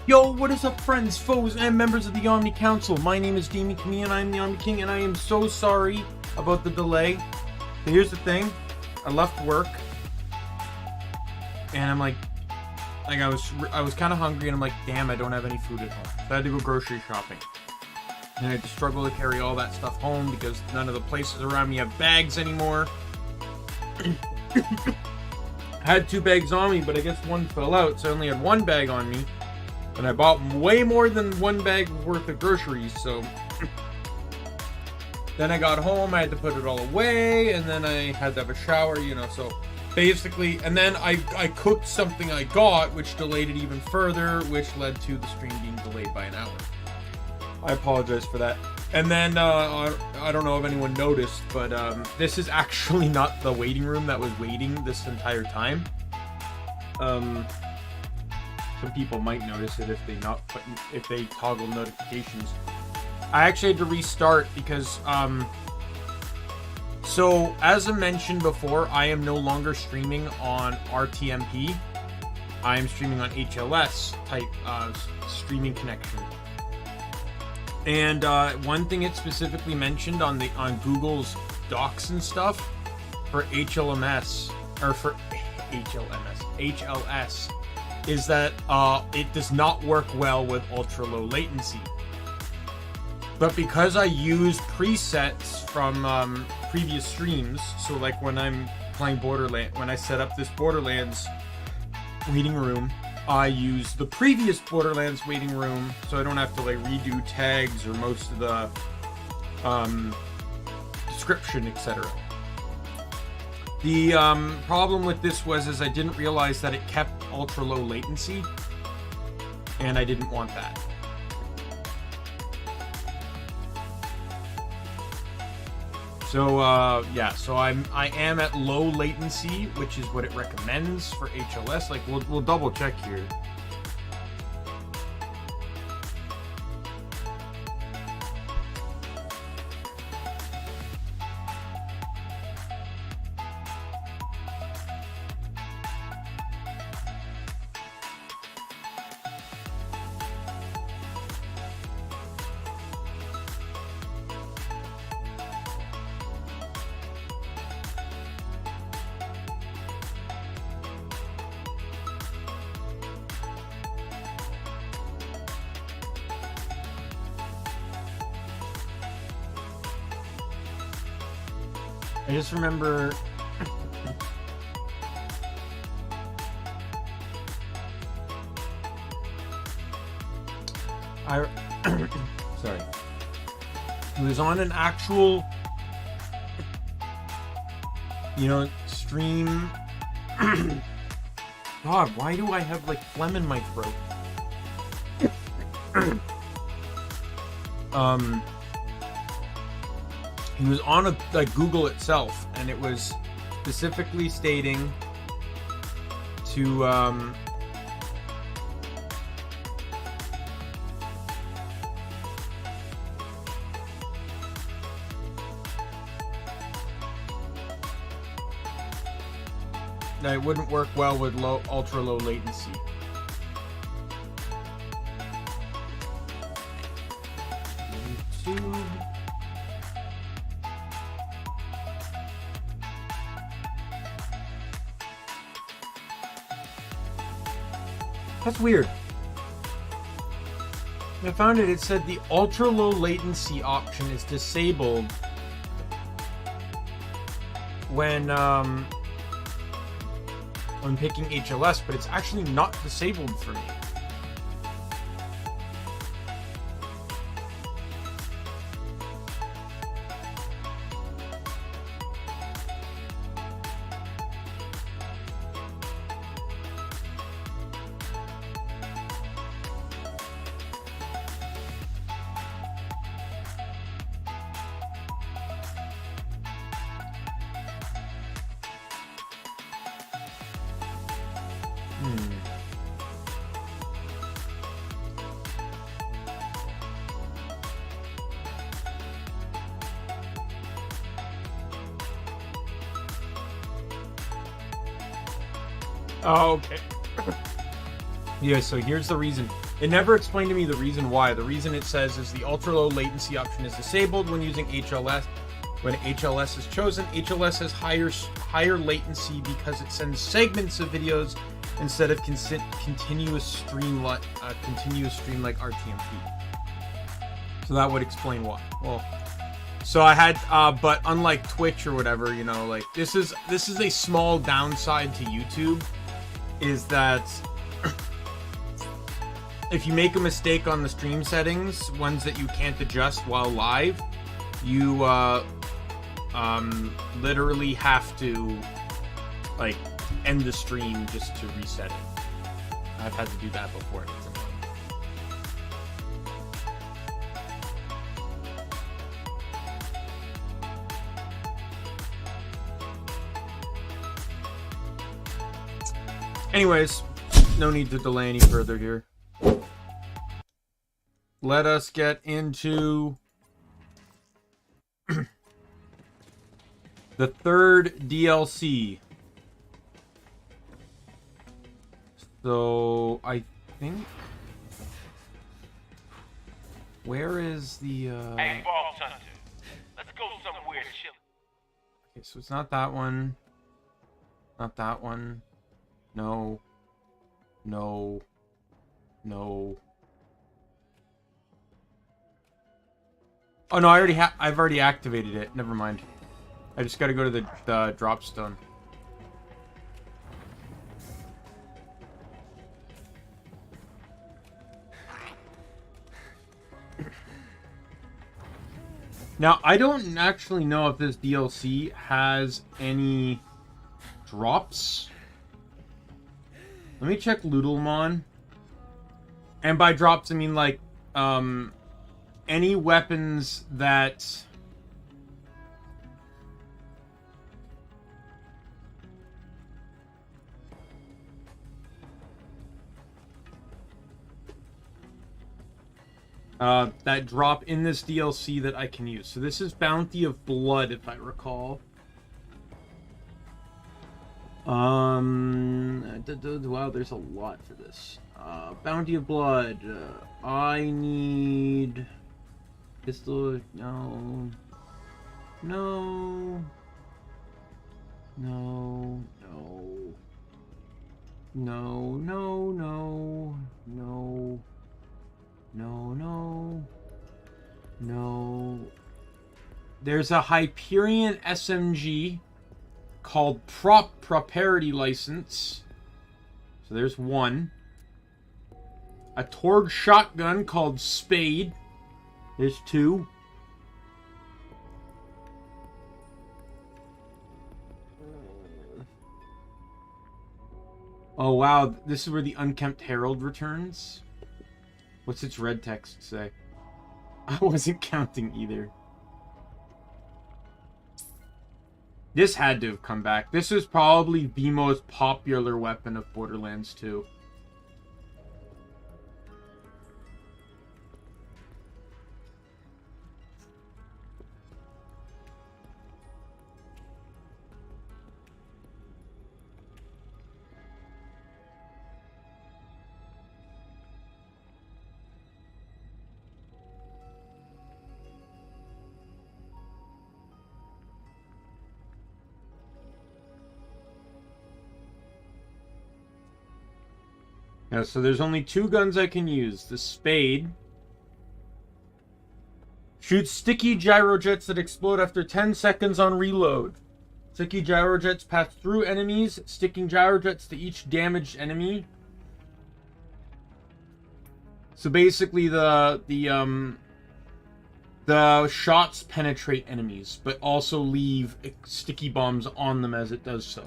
Yo, what is up, friends, foes, and members of the Omni Council? My name is Daimien, Kamiya, and I am the Omni King, and I am so sorry about the delay. But here's the thing. I left work, and I'm like I was kind of hungry, and I'm like, damn, I don't have any food at home. So I had to go grocery shopping. And I had to struggle to carry all that stuff home because none of the places around me have bags anymore. I had 2 bags on me, but I guess one fell out, so I only had 1 bag on me. And I bought way more than 1 bag worth of groceries, so... Then I got home, I had to put it all away, and then I had to have a shower, you know, so... Basically, and then I cooked something I got, which delayed it even further, which led to the stream being delayed by an hour. I apologize for that. And then, I don't know if anyone noticed, but this is actually not the waiting room that was waiting this entire time. Some people might notice it if they toggle notifications. I actually had to restart because so as I mentioned before, I am no longer streaming on RTMP. I am streaming on HLS type streaming connection. And one thing it specifically mentioned on Google's docs and stuff for HLS is that it does not work well with ultra low latency. But because I use presets from previous streams, so like when I'm playing Borderlands, when I set up this Borderlands waiting room, I use the previous Borderlands waiting room, so I don't have to like redo tags or most of the description, etc. The problem with this is I didn't realize that it kept ultra low latency, and I didn't want that. So yeah, so I am at low latency, which is what it recommends for HLS. Like we'll double check here. I just remember sorry. It was on an actual, you know, stream. God, why do I have like phlegm in my throat? He was on like Google itself, and it was specifically stating to that it wouldn't work well with ultra low latency. YouTube. That's weird. I found it. It said the ultra low latency option is disabled when picking HLS, but it's actually not disabled for me. Oh, okay. Yeah, so here's the reason. It never explained to me the reason why. The reason it says is the ultra low latency option is disabled when using HLS. When HLS is chosen, HLS has higher latency because it sends segments of videos instead of continuous stream like RTMP. So that would explain why. Well, so I had, but unlike Twitch or whatever, you know, like this is a small downside to YouTube, is that if you make a mistake on the stream settings, ones that you can't adjust while live, you literally have to like end the stream just to reset it. I've had to do that before. Anyways, no need to delay any further here. Let us get into the third DLC. So, I think... Where is the, Hey, Boss Hunter. Let's go somewhere chill. Okay, so it's not that one. Not that one. No. No. No. Oh no, I've already activated it. Never mind. I just gotta go to the drop stone. Now, I don't actually know if this DLC has any drops. Let me check Ludelmon. And by drops, I mean like, any weapons that... that drop in this DLC that I can use. So this is Bounty of Blood, if I recall. Wow, there's a lot for this. Bounty of Blood. I need... Pistol... No. No. No. No. No, no, no. No. No, no. No. There's a Hyperion SMG called Propriety License. So there's one. A Torgue shotgun called Spade. There's two. Oh wow, this is where the Unkempt Herald returns. What's its red text say? I wasn't counting either. This had to have come back. This is probably the most popular weapon of Borderlands 2. Yeah, so there's only two guns I can use. The Spade shoots sticky gyrojets that explode after 10 seconds on reload. Sticky gyrojets pass through enemies, sticking gyrojets to each damaged enemy. So basically the shots penetrate enemies, but also leave sticky bombs on them as it does so.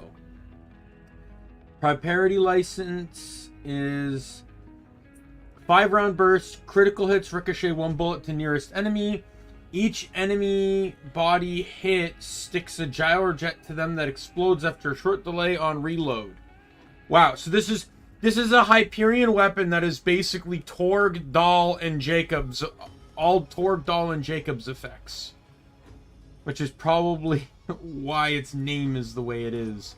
Priority license is 5-round burst, critical hits ricochet 1 bullet to nearest enemy. Each enemy body hit sticks a gyrojet to them that explodes after a short delay on reload. Wow, so this is a Hyperion weapon that is basically Torgue, Dahl, and Jacob's, all Torgue, Dahl, and Jacob's effects. Which is probably why its name is the way it is.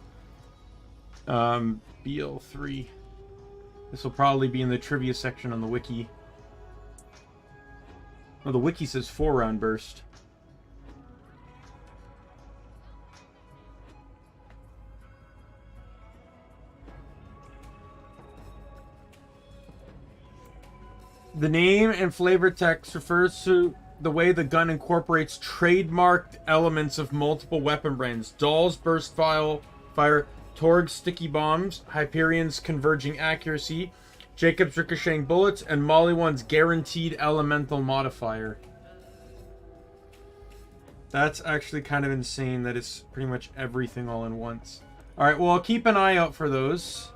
BL3. This will probably be in the trivia section on the wiki. Oh, the wiki says 4-round burst. The name and flavor text refers to the way the gun incorporates trademarked elements of multiple weapon brands. Dahl's burst fire, Torgue's sticky bombs, Hyperion's converging accuracy, Jacob's ricocheting bullets, and Molly-One's guaranteed elemental modifier. That's actually kind of insane that it's pretty much everything all in once. Alright, well, I'll keep an eye out for those.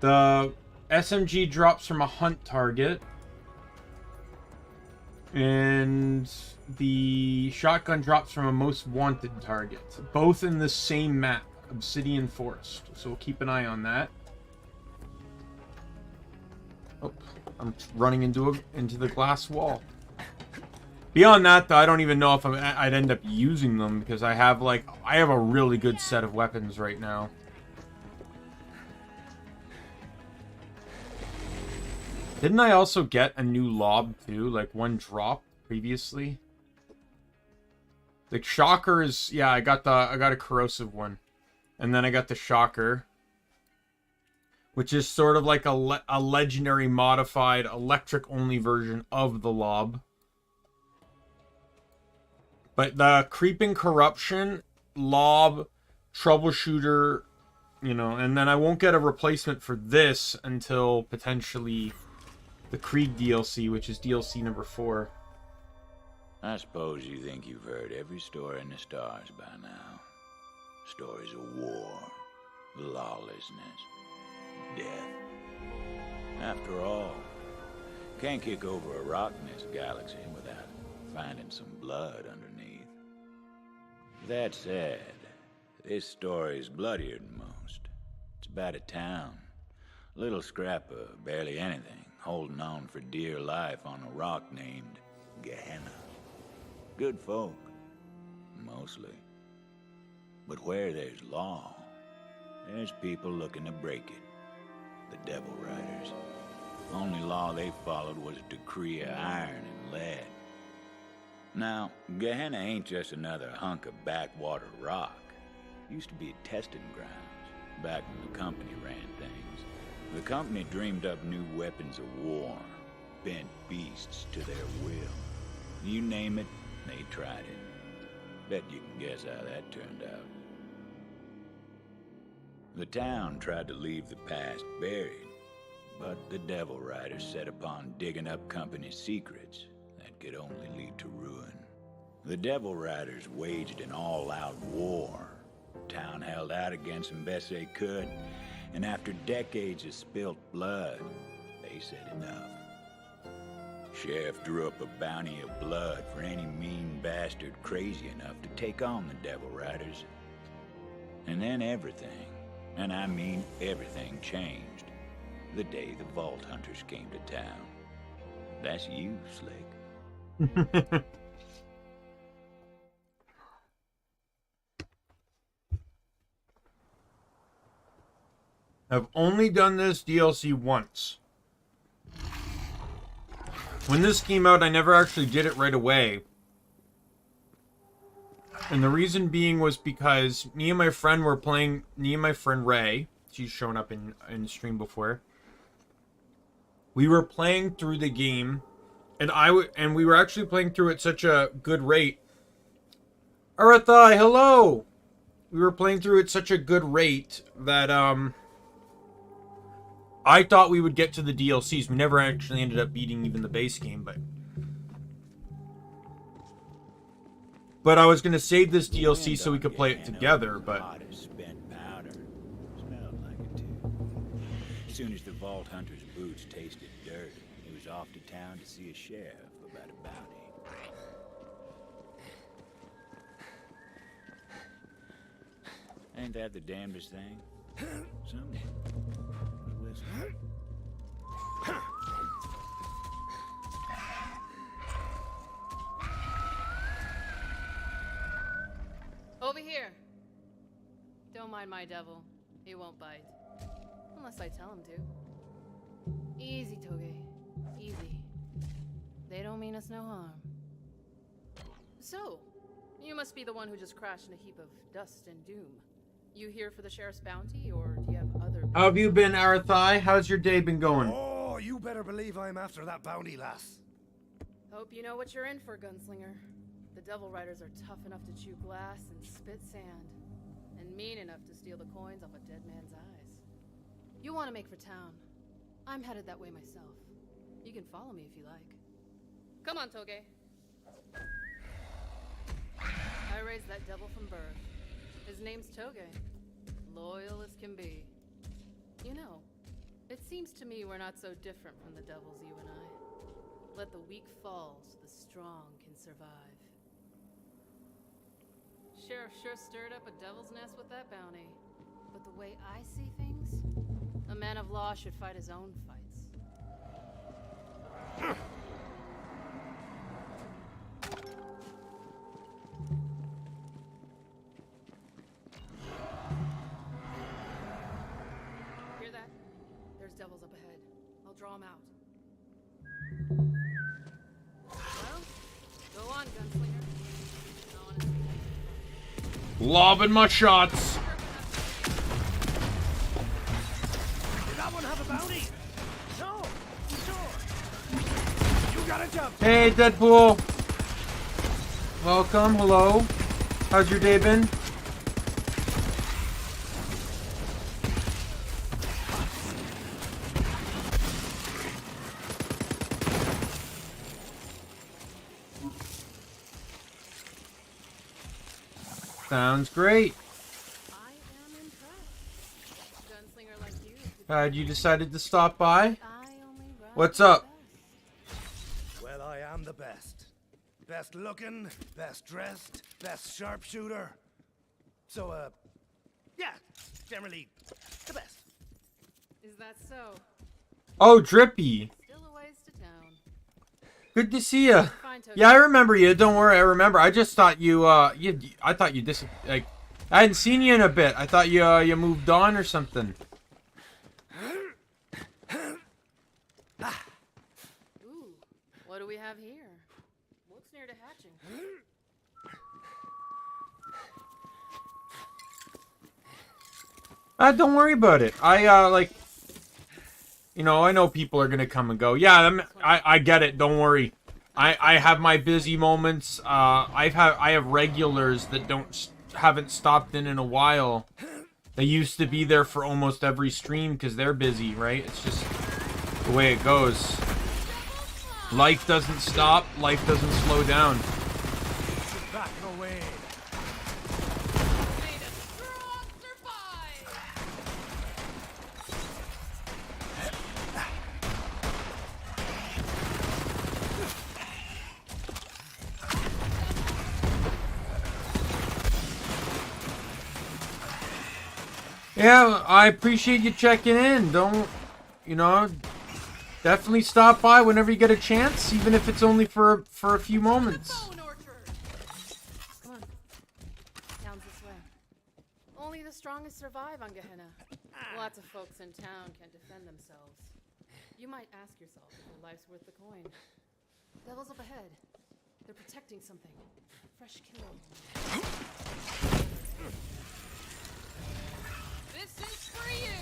The SMG drops from a hunt target. And the shotgun drops from a most wanted target. Both in the same map, Obsidian Forest. So we'll keep an eye on that. Oh, I'm running into the glass wall. Beyond that, though, I don't even know if I'd end up using them because I have a really good set of weapons right now. Didn't I also get a new lob too? Like one drop previously? The shocker is, yeah, I got a corrosive one. And then I got the shocker, which is sort of like a legendary modified electric only version of the lob. But the creeping corruption, lob, troubleshooter, you know, and then I won't get a replacement for this until potentially the Krieg DLC, which is DLC number 4. I suppose you think you've heard every story in the stars by now. Stories of war, lawlessness, death. After all, can't kick over a rock in this galaxy without finding some blood underneath. That said, this story's bloodier than most. It's about a town, a little scrap of barely anything, holding on for dear life on a rock named Gehenna. Good folk, mostly. But where there's law, there's people looking to break it. The Devil Riders. Only law they followed was a decree of iron and lead. Now, Gehenna ain't just another hunk of backwater rock. It used to be a testing grounds, back when the company ran things. The company dreamed up new weapons of war, bent beasts to their will. You name it, they tried it. Bet you can guess how that turned out. The town tried to leave the past buried, but the Devil Riders set upon digging up company secrets that could only lead to ruin. The Devil Riders waged an all-out war. Town held out against them best they could, and after decades of spilt blood, they said enough. Sheriff drew up a bounty of blood for any mean bastard crazy enough to take on the Devil Riders. And then everything, and I mean everything, changed the day the Vault Hunters came to town. That's you, Slick. I've only done this DLC once. When this came out, I never actually did it right away. And the reason being was because me and my friend Ray, she's shown up in the stream before. We were playing through the game, and we were actually playing through at such a good rate. Arathai, hello! We were playing through at such a good rate that, I thought we would get to the DLCs. We never actually ended up beating even the base game, but I was going to save this DLC so we could play it together, but... As soon as the Vault Hunter's boots tasted dirt, he was off to town to see a sheriff about a bounty. Ain't that the damnedest thing? Something. Listen. Over here. Don't mind my devil. He won't bite. Unless I tell him to. Easy, Torgue. Easy. They don't mean us no harm. So, you must be the one who just crashed in a heap of dust and doom. You here for the sheriff's bounty, or do you have other... How have you been, Arathai? How's your day been going? Oh, you better believe I'm after that bounty, lass. Hope you know what you're in for, Gunslinger. The Devil Riders are tough enough to chew glass and spit sand, and mean enough to steal the coins off a dead man's eyes. You want to make for town. I'm headed that way myself. You can follow me if you like. Come on, Torgue. I raised that devil from birth. His name's Torgue. Loyal as can be. You know, it seems to me we're not so different from the devils, you and I. Let the weak fall so the strong can survive. Sheriff sure stirred up a devil's nest with that bounty. But the way I see things, a man of law should fight his own fights. Hear that? There's devils up ahead. I'll draw them out. Well, go on, Gunslinger. No one is... Lobbing my shots. Did that one have a bounty? No, sure. You got a jump. Hey, Deadpool. Welcome. Hello. How's your day been? Sounds great. I am impressed. Gunslinger like you. Had you decided to stop by? I only ride What's the up? best. Well, I am the best. Best looking, best dressed, best sharpshooter. So, yeah, generally the best. Is that so? Oh, Drippy. Still a ways to town. Good to see ya. Fine, Torgue. Yeah, I remember you. Don't worry, I remember. I just thought you, I thought you like, I hadn't seen you in a bit. I thought you moved on or something. Ooh, what do we have here? Looks near to hatching. Don't worry about it. I, like, you know, I know people are gonna come and go. Yeah, I get it. Don't worry. I have my busy moments. I have regulars that haven't stopped in a while. They used to be there for almost every stream because they're busy, right? It's just the way it goes. Life doesn't stop. Life doesn't slow down. Sit back and away. May the strong survive! Yeah, I appreciate you checking in. Don't, you know, definitely stop by whenever you get a chance, even if it's only for a few moments. Bone orchard! Come on. Town's this way. Only the strongest survive on Gehenna. Lots of folks in town can't defend themselves. You might ask yourself if your life's worth the coin. Devils up ahead. They're protecting something. Fresh kill. This is for you!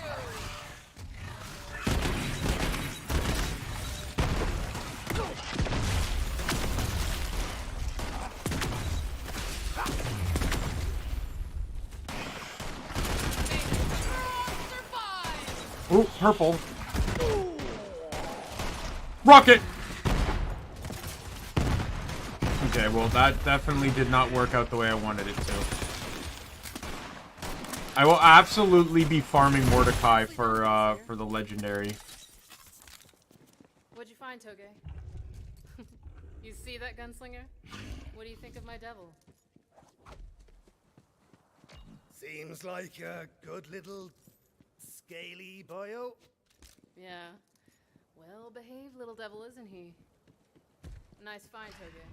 Ooh, purple. Rocket! Okay, well that definitely did not work out the way I wanted it to. I will absolutely be farming Mordecai for the legendary. What'd you find, Torgue? You see that, Gunslinger? What do you think of my devil? Seems like a good little scaly boyo. Yeah. Well-behaved little devil, isn't he? Nice find, Torgue.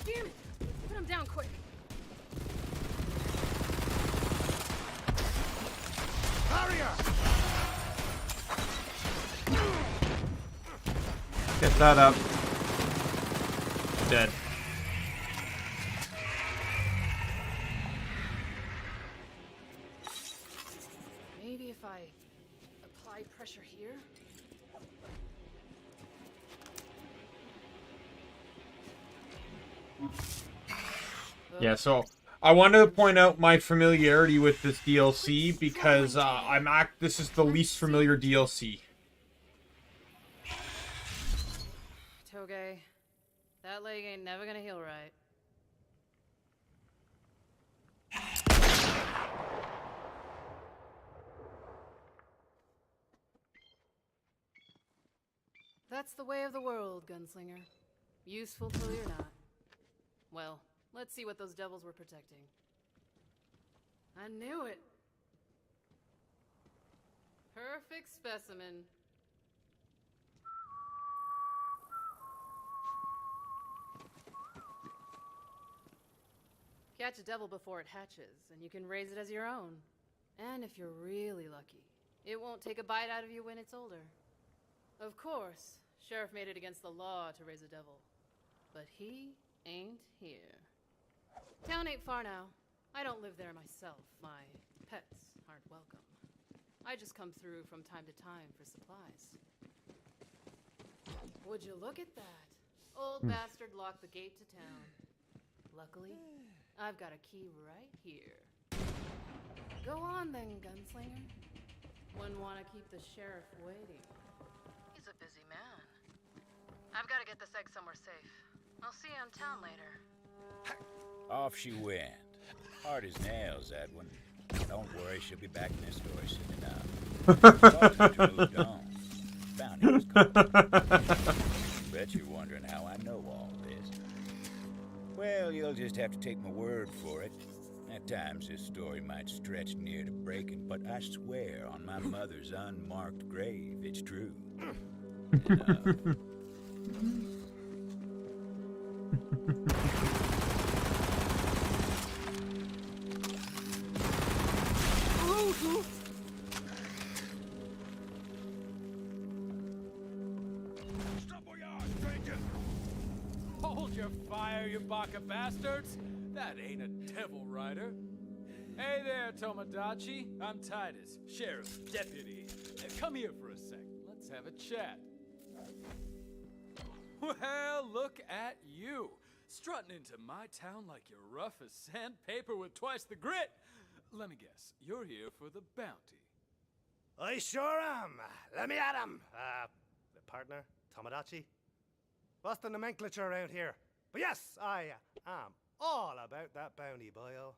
Damn it! Put him down quick. That up. Dead. Maybe if I apply pressure here? Yeah, so I wanted to point out my familiarity with this DLC because this is the least familiar DLC. Torgue, that leg ain't never gonna heal right. That's the way of the world, gunslinger. Useful till you're not. Well, let's see what those devils were protecting. I knew it. Perfect specimen. Catch a devil before it hatches, and you can raise it as your own. And if you're really lucky, it won't take a bite out of you when it's older. Of course, Sheriff made it against the law to raise a devil. But he ain't here. Town ain't far now. I don't live there myself. My pets aren't welcome. I just come through from time to time for supplies. Would you look at that? Old bastard locked the gate to town. Luckily, I've got a key right here. Go on then, gunslinger. Wouldn't want to keep the sheriff waiting. He's a busy man. I've got to get this egg somewhere safe. I'll see you in town later. Off she went. Hard as nails, that one. Don't worry, she'll be back in this story soon enough. Moved on. Found it was cool. Bet you're wondering how I know all this. Well, you'll just have to take my word for it. At times this story might stretch near to breaking, but I swear on my mother's unmarked grave, it's true. Hold your fire, you baka bastards! That ain't a devil rider. Hey there, Tomodachi. I'm Titus, sheriff's deputy. Come here for a sec. Let's have a chat. Well, look at you. Strutting into my town like you're rough as sandpaper with twice the grit. Let me guess, you're here for the bounty. I sure am. Let me at him. Partner, Tomodachi. What's the nomenclature around here? But yes, I am all about that bounty, boyo.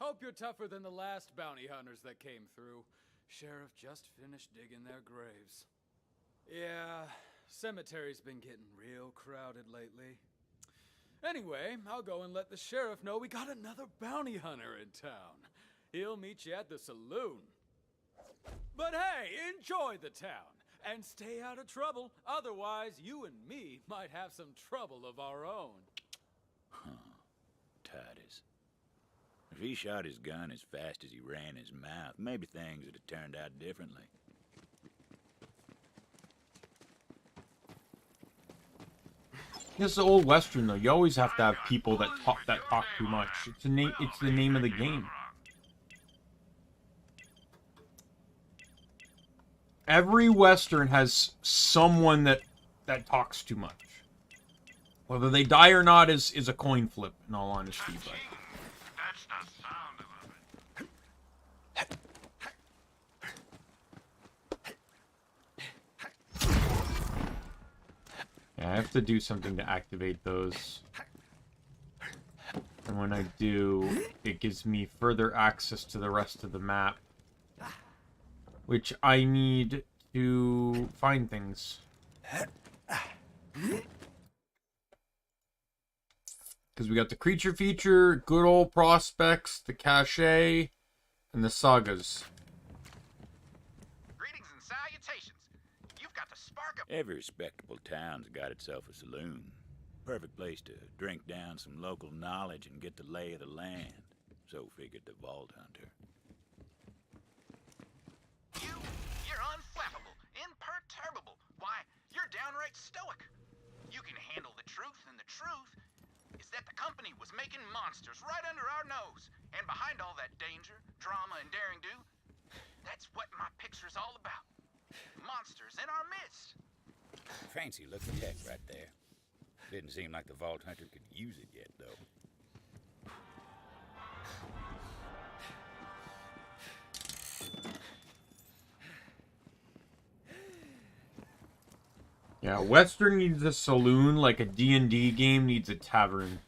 Hope you're tougher than the last bounty hunters that came through. Sheriff just finished digging their graves. Yeah, cemetery's been getting real crowded lately. Anyway, I'll go and let the sheriff know we got another bounty hunter in town. He'll meet you at the saloon. But hey, enjoy the town. And stay out of trouble. Otherwise, you and me might have some trouble of our own. Titus. If he shot his gun as fast as he ran his mouth, maybe things would have turned out differently. This is an old western though. You always have to have people that talk too much. It's the name of the game. Every western has someone that talks too much. Whether they die or not is a coin flip, in all honesty. But That's the sound of it. yeah, I have to do something to activate those. And when I do, it gives me further access to the rest of the map. Which I need to find things. Because we got the creature feature, good old prospects, the cache, and the sagas. Greetings and salutations. You've got the spark of... Every respectable town's got itself a saloon. Perfect place to drink down some local knowledge and get the lay of the land. So figured the Vault Hunter. You're unflappable, imperturbable. Why, you're downright quite stoic. You can handle the truth, and the truth is that the company was making monsters right under our nose. And behind all that danger, drama, and daring do, that's what my picture's all about. Monsters in our midst. Fancy looking tech right there. Didn't seem like the Vault Hunter could use it yet, though. Yeah, Western needs a saloon like a D&D game needs a tavern.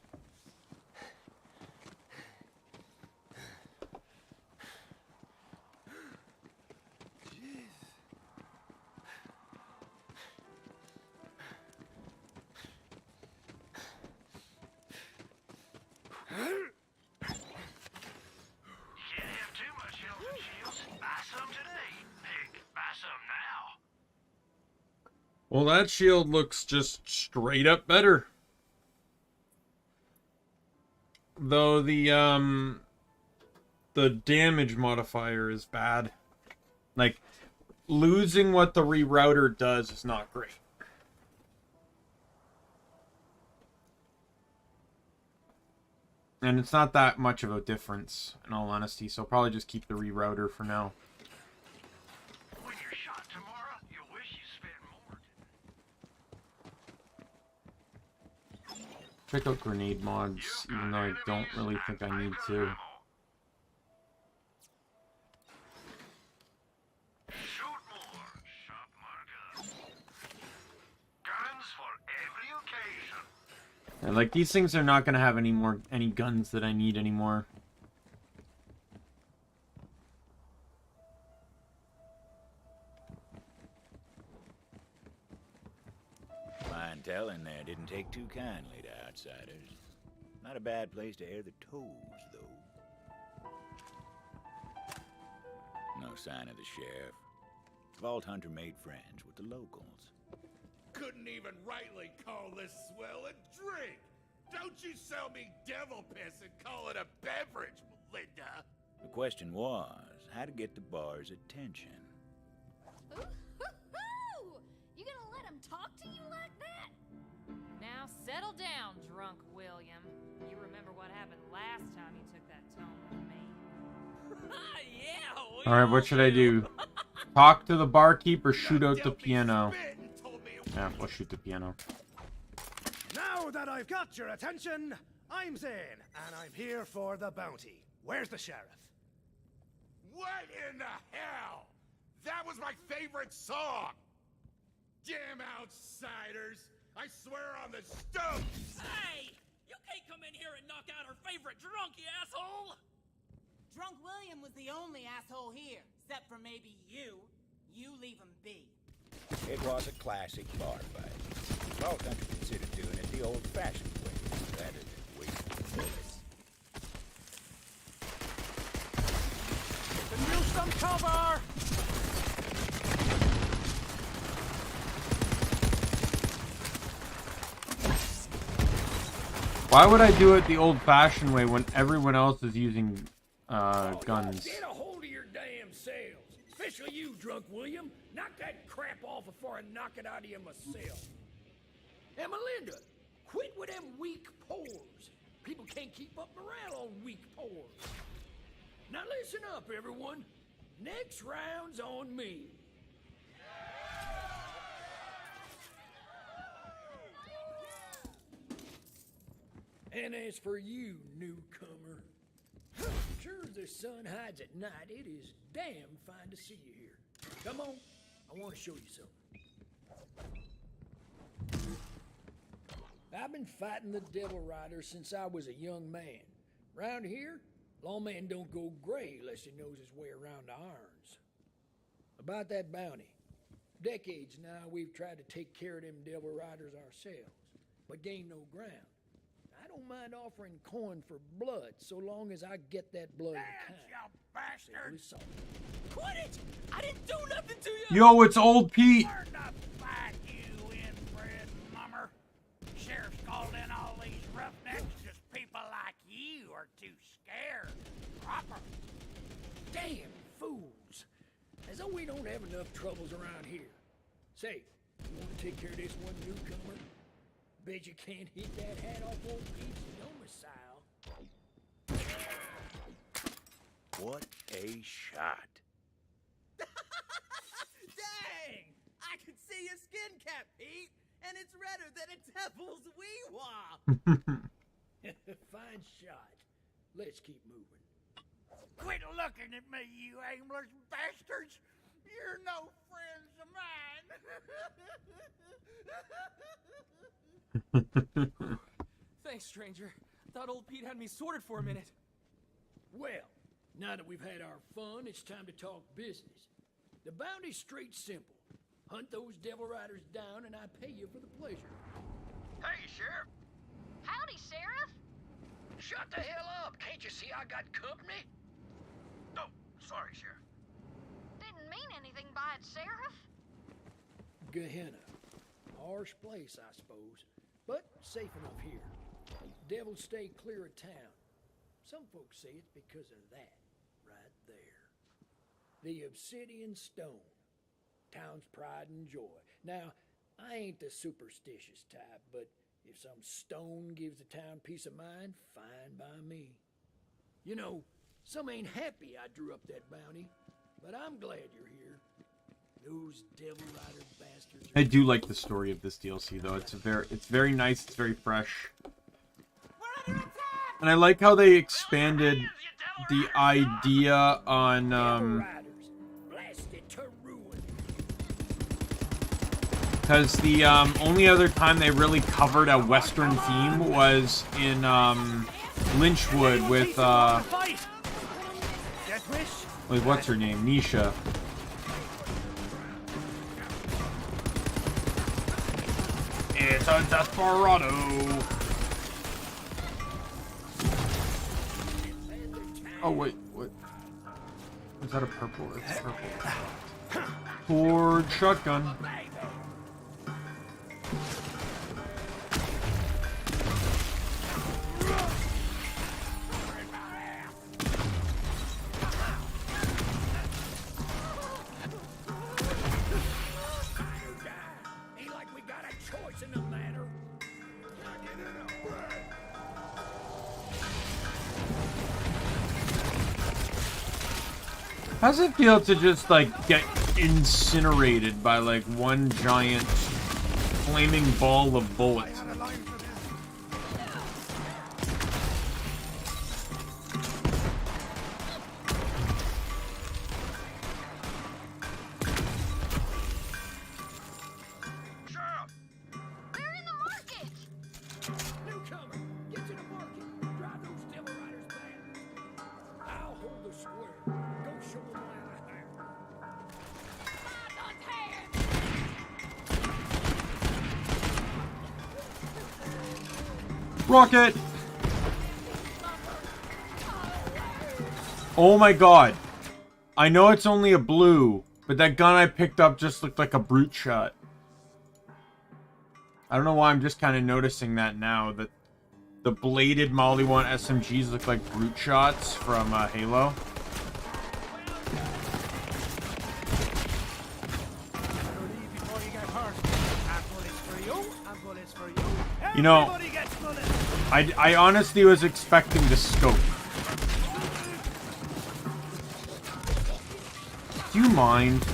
Well, that shield looks just straight up better. Though the damage modifier is bad. Like, losing what the rerouter does is not great. And it's not that much of a difference, in all honesty, so I'll probably just keep the rerouter for now. When you're shot tomorrow, you'll wish you spent more. Check out grenade mods, even though I don't really think I need to. Shoot more, shot more guns. Guns for every occasion. And like, these things are not going to have any guns that I need anymore. Clientele in there didn't take too kindly to outsiders. Not a bad place to air the toes, though. No sign of the sheriff. Vault Hunter made friends with the locals. Couldn't even rightly call this swell a drink. Don't you sell me devil piss and call it a beverage, Melinda. The question was how to get the bar's attention. Ooh-hoo-hoo! You gonna let him talk to you like that? Now settle down, drunk William. You remember what happened last time you took that tone with me. Yeah. Alright, what should I do? Talk to the barkeep or shoot out the piano? Yeah, we'll shoot the piano. Now that I've got your attention, I'm Zane, and I'm here for the bounty. Where's the sheriff? What in the hell? That was my favorite song. Damn outsiders. I swear on the stone. Hey! You can't come in here and knock out our favorite drunk, you asshole! Drunk William was the only asshole here, except for maybe you. You leave him be. It was a classic bar fight. Vault Hunter considered doing it the old-fashioned way, rather than wasting bullets. Use some cover! Why would I do it the old-fashioned way when everyone else is using guns? Get a hold of your damn selves. Especially you, Drunk William. Knock that crap off before I knock it out of you myself. And Melinda, quit with them weak pores. People can't keep up morale on weak pores. Now listen up, everyone. Next round's on me. And as for you, newcomer, sure as the sun hides at night, it is damn fine to see you here. Come on, I want to show you something. I've been fighting the Devil Rider since I was a young man. Round here, lawman don't go gray unless he knows his way around the irons. About that bounty. Decades now we've tried to take care of them Devil Riders ourselves, but gained no ground. I don't mind offering coin for blood, so long as I get that blood in kind. You bastard! Quit it! I didn't do nothing to you! Yo, it's old Pete! Where'd the fight, you inbred mummer? Sheriff's called in all these roughnecks. Just people like you are too scared. Proper. Damn fools! As though we don't have enough troubles around here. Say, you want to take care of this one newcomer? Bet you can't hit that hat off old Pete's domicile. What a shot. Dang! I can see your skin cap, Pete, and it's redder than a devil's wee-wah. Fine shot. Let's keep moving. Quit looking at me, you aimless bastards! You're no friends of mine! Thanks, stranger. Thought old Pete had me sorted for a minute. Well, now that we've had our fun, it's time to talk business. The bounty's straight simple. Hunt those devil riders down and I pay you for the pleasure. Hey, Sheriff! Howdy, Sheriff. Shut the hell up! Can't you see I got company? Oh, sorry, Sheriff. Didn't mean anything by it, Sheriff. Gehenna. Harsh place, I suppose, but safe enough here. Devils stay clear of town. Some folks say it's because of that, right there. The obsidian stone. Town's pride and joy. Now, I ain't the superstitious type, but if some stone gives the town peace of mind, fine by me. You know, some ain't happy I drew up that bounty, but I'm glad you're here. Those devil rider bastards. I do like the story of this DLC though. It's very nice, it's very fresh. And I like how they expanded the idea on because the only other time they really covered a Western theme was in Lynchwood with wait, what's her name? Nisha. It's a desperado. Oh wait, what? Is that a purple? It's purple. Ford shotgun. How's it feel to just, like, get incinerated by, like, one giant flaming ball of bullets? Rocket! Oh my god. I know it's only a blue, but that gun I picked up just looked like a brute shot. I don't know why I'm just kind of noticing that now, that the bladed Molly 1 SMGs look like brute shots from Halo. You know, I honestly was expecting the scope. Do you mind?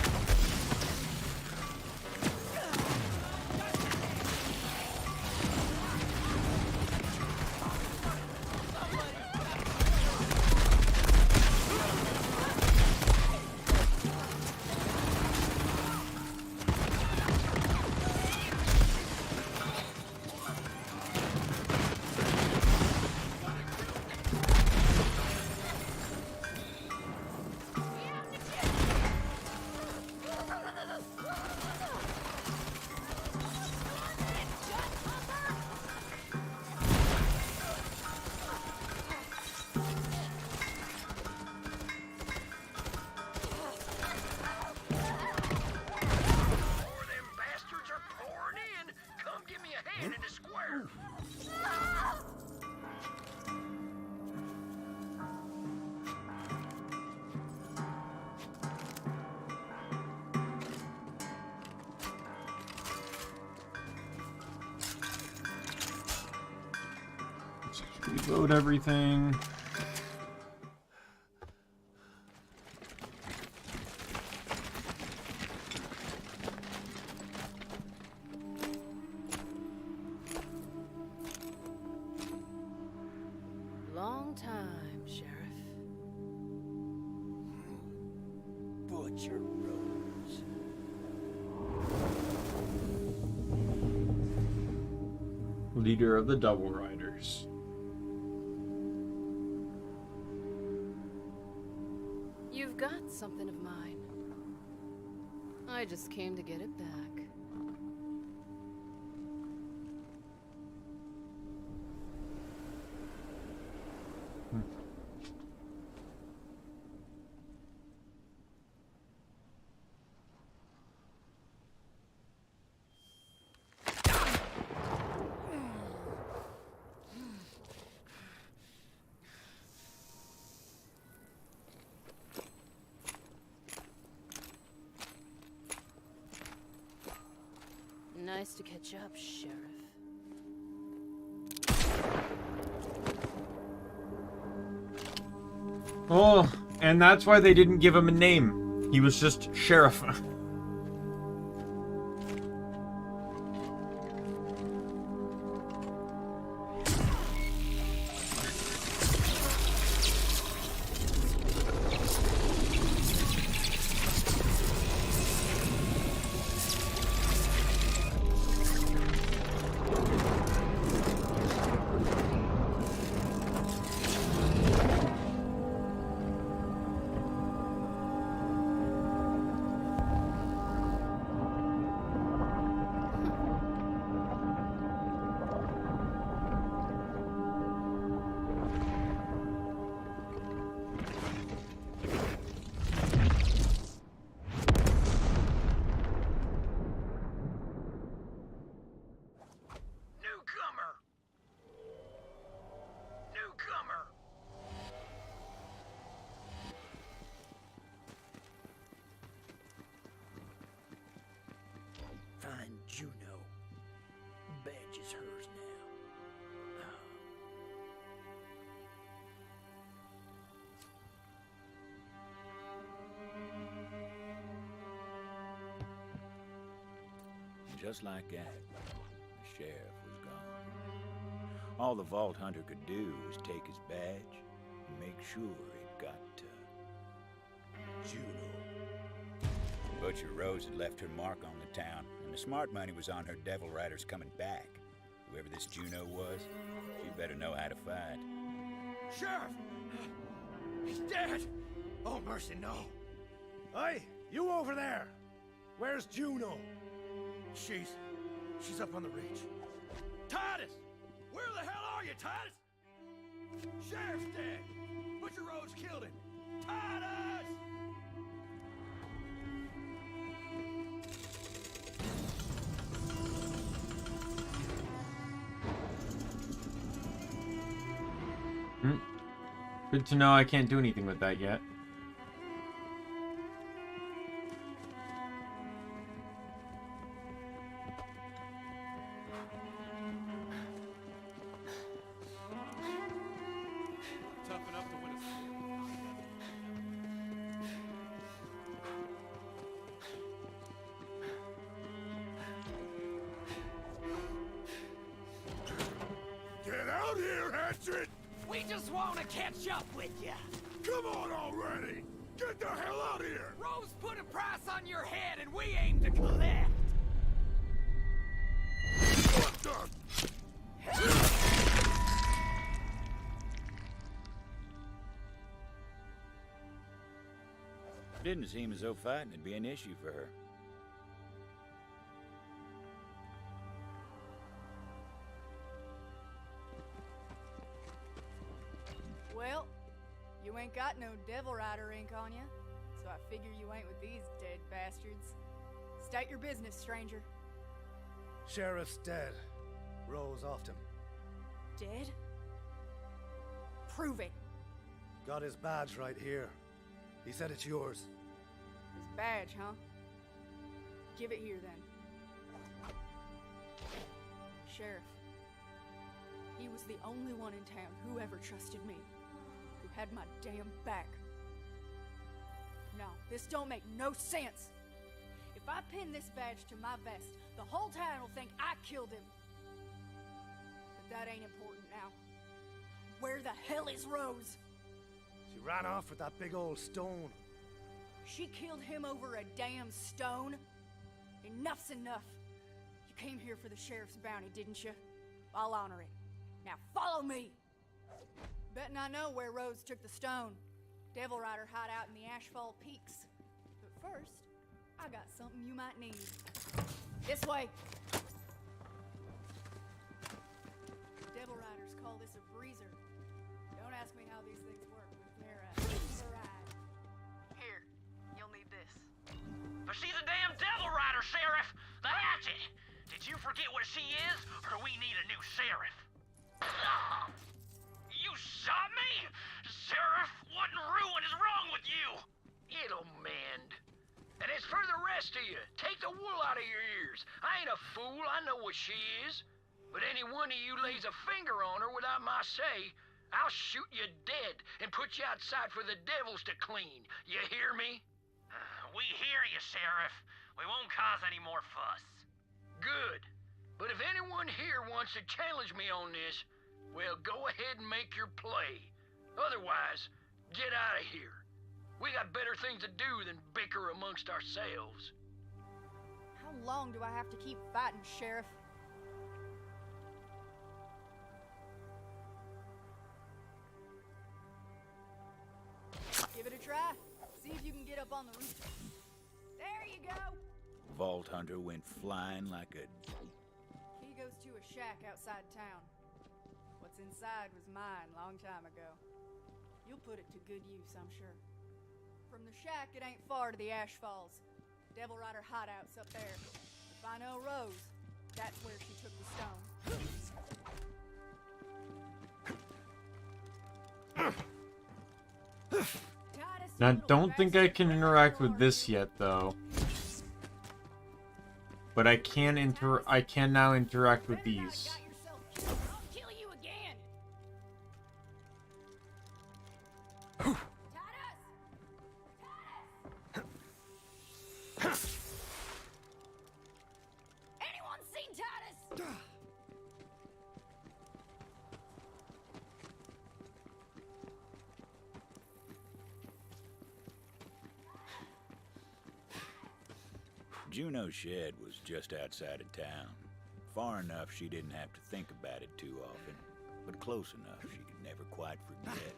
Reload everything. Long time, Sheriff. Butcher Rose. Leader of the Double Riders. You've got something of mine. I just came to get it back. Nice to catch up, Sheriff. Oh, and that's why they didn't give him a name. He was just Sheriff. Juno. Badge is hers now. Just like that, the sheriff was gone. All the Vault Hunter could do was take his badge and make sure it got to Juno. Butcher Rose had left her mark on the town, and the smart money was on her devil riders coming back. Whoever this Juno was, she better know how to fight. Sheriff! He's dead! Oh, mercy, no. Hey, you over there! Where's Juno? She's up on the ridge. Titus! Where the hell are you, Titus? Sheriff's dead! Butcher Rose killed him! Titus! Good to know I can't do anything with that yet. Tough enough to win a Get out here, Hatchet! We just want to catch up with you. Come on already! Get the hell out of here! Rose put a price on your head, and we aim to collect. What the? Didn't seem as though fighting would be an issue for her. Well, you ain't got no Devil Rider ink on you, so I figure you ain't with these dead bastards. State your business, stranger. Sheriff's dead. Rose offed him. Dead? Prove it. Got his badge right here. He said it's yours. His badge, huh? Give it here, then. Sheriff, He was the only one in town who ever trusted me, who had my damn back. No, this don't make no sense. If I pin this badge to my vest, the whole town will think I killed him. But that ain't important now. Where the hell is Rose? She ran off with that big old stone. She killed him over a damn stone? Enough's enough. You came here for the sheriff's bounty, didn't you? I'll honor it. Now follow me! Betting I know where Rose took the stone. Devil Rider hideout in the Ashfall Peaks. But first, I got something you might need. This way! Devil Riders call this a breezer. Don't ask me how these things work. They're a ride. Here, you'll need this. But she's a damn devil rider, Sheriff! The hatchet! Did you forget what she is, or do we need a new sheriff? You shot me? Sheriff, what in ruin is wrong with you? It'll mend. And as for the rest of you, take the wool out of your ears. I ain't a fool, I know what she is. But any one of you lays a finger on her without my say, I'll shoot you dead and put you outside for the devils to clean. You hear me? We hear you, Sheriff. We won't cause any more fuss. Good. But if anyone here wants to challenge me on this, well, go ahead and make your play. Otherwise, get out of here. We got better things to do than bicker amongst ourselves. How long do I have to keep fighting, Sheriff? Give it a try. See if you can get up on the roof. There you go! Vault Hunter went flying like a... He goes to a shack outside town. What's inside was mine long time ago. You'll put it to good use, I'm sure. From the shack, it ain't far to the Ash Falls. Devil Rider hideout's up there. If I know Rose, that's where she took the stone. Now, I don't think I can interact with this yet, though. But I can now interact with these. I'll kill you again. Anyone seen Titus? Juno's shed was just outside of town. Far enough she didn't have to think about it too often, but close enough she could never quite forget.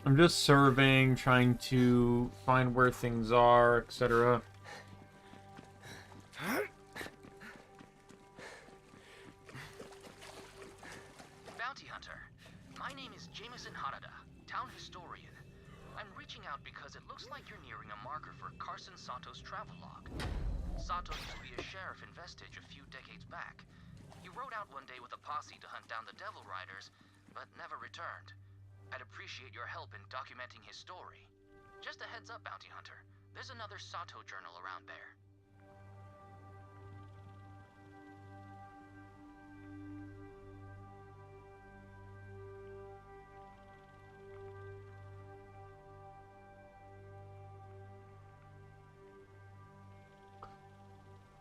I'm just surveying, trying to find where things are, etc. Bounty Hunter, my name is Jameson Harada, town historian. I'm reaching out because it looks like you're nearing a marker for Carson Sato's travelogue. Sato used to be a sheriff in Vestige a few decades back. He rode out one day with a posse to hunt down the Devil Riders, but never returned. I'd appreciate your help in documenting his story. Just a heads up, Bounty Hunter. There's another Sato journal around there.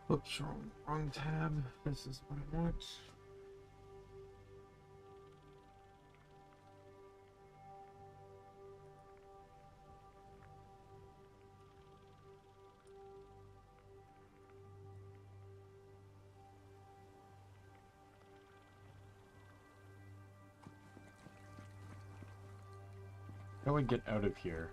Oops, wrong tab. This is what I want. How do we get out of here?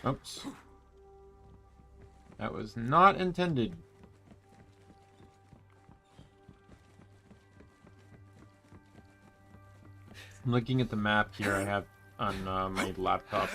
Oops. That was not intended. I'm looking at the map here I have on my laptop.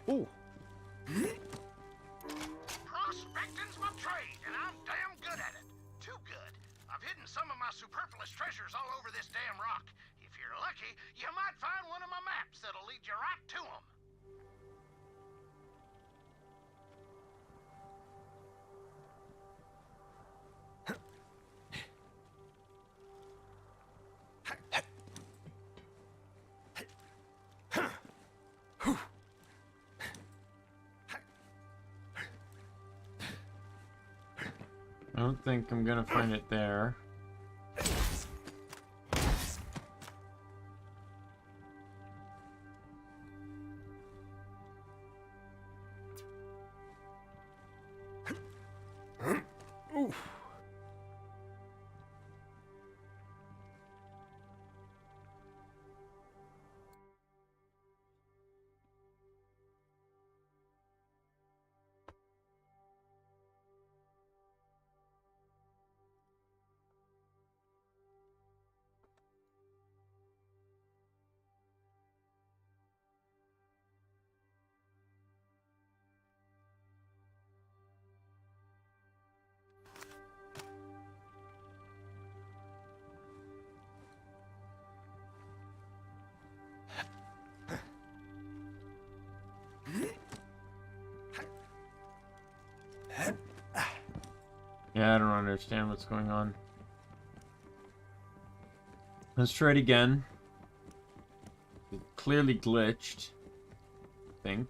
Ooh. Prospecting's my trade, and I'm damn good at it. Too good. I've hidden some of my superfluous treasures all over this damn rock. If you're lucky, you might find one of my maps that'll lead you right to them. I don't think I'm gonna find it there. Oof. Yeah, I don't understand what's going on. Let's try it again. It clearly glitched, I think.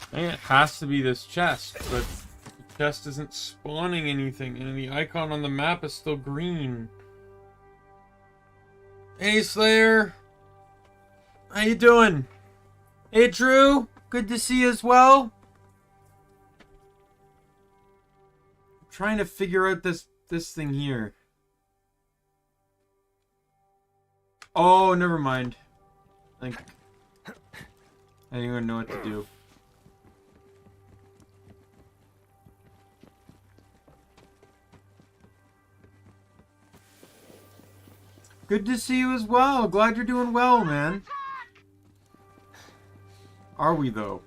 I think it has to be this chest, but the chest isn't spawning anything, and the icon on the map is still green. Hey, Slayer! How you doing? Hey, Drew! Good to see you as well. I'm trying to figure out this thing here. Oh, never mind. I don't even know what to do. Good to see you as well. Glad you're doing well, man. Are we, though?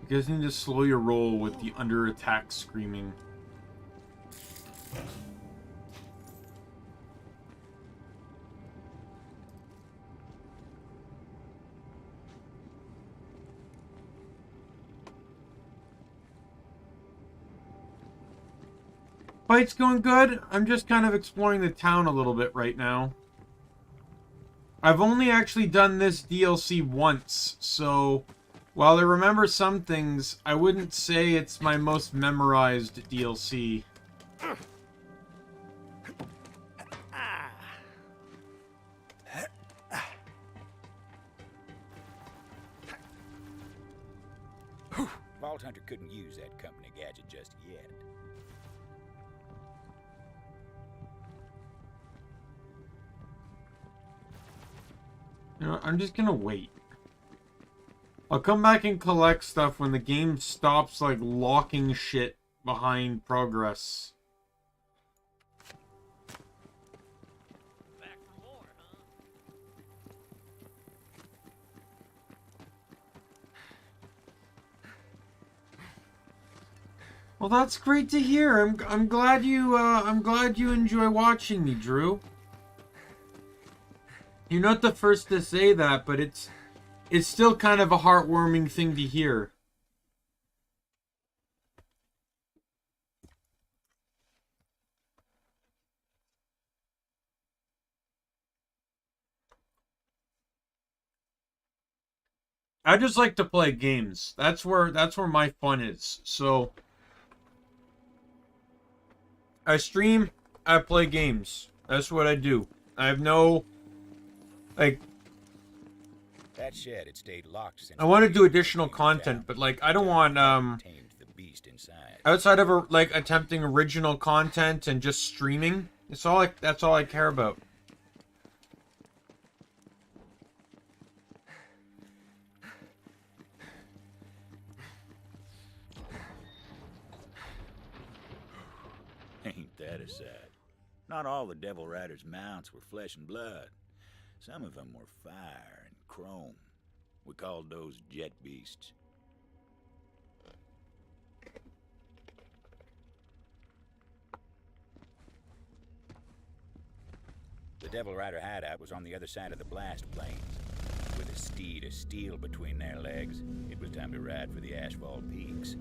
You guys need to slow your roll with the under attack screaming. Fight's going good. I'm just kind of exploring the town a little bit right now. I've only actually done this DLC once, so while I remember some things, I wouldn't say it's my most memorized DLC. Vault Hunter couldn't use that company gadget just yet. know, I'm just gonna wait. I'll come back and collect stuff when the game stops, like, locking shit behind progress. Back for more, huh? Well, that's great to hear. I'm glad you enjoy watching me, Drew. You're not the first to say that, but it's still kind of a heartwarming thing to hear. I just like to play games. That's where my fun is. So I stream, I play games. That's what I do. I have no, like, That shed had stayed locked since I want to do additional content, but like I don't want outside of like attempting original content and just streaming. That's all I care about. Ain't that a sight? Not all the Devil Rider's mounts were flesh and blood. Some of them were fire and chrome. We called those jet beasts. The Devil Rider hideout was on the other side of the blast plains. With a steed of steel between their legs, it was time to ride for the asphalt peaks.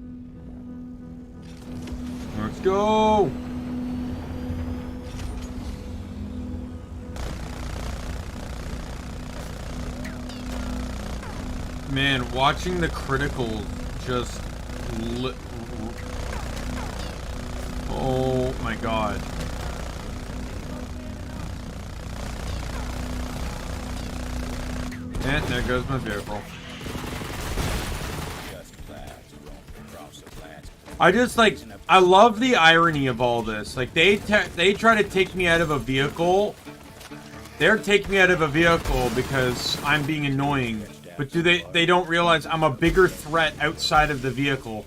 Let's go! Man, watching the critical just oh my god. And there goes my vehicle. I just like, I love the irony of all this. Like they try to take me out of a vehicle. They're taking me out of a vehicle because I'm being annoying. But they don't realize I'm a bigger threat outside of the vehicle.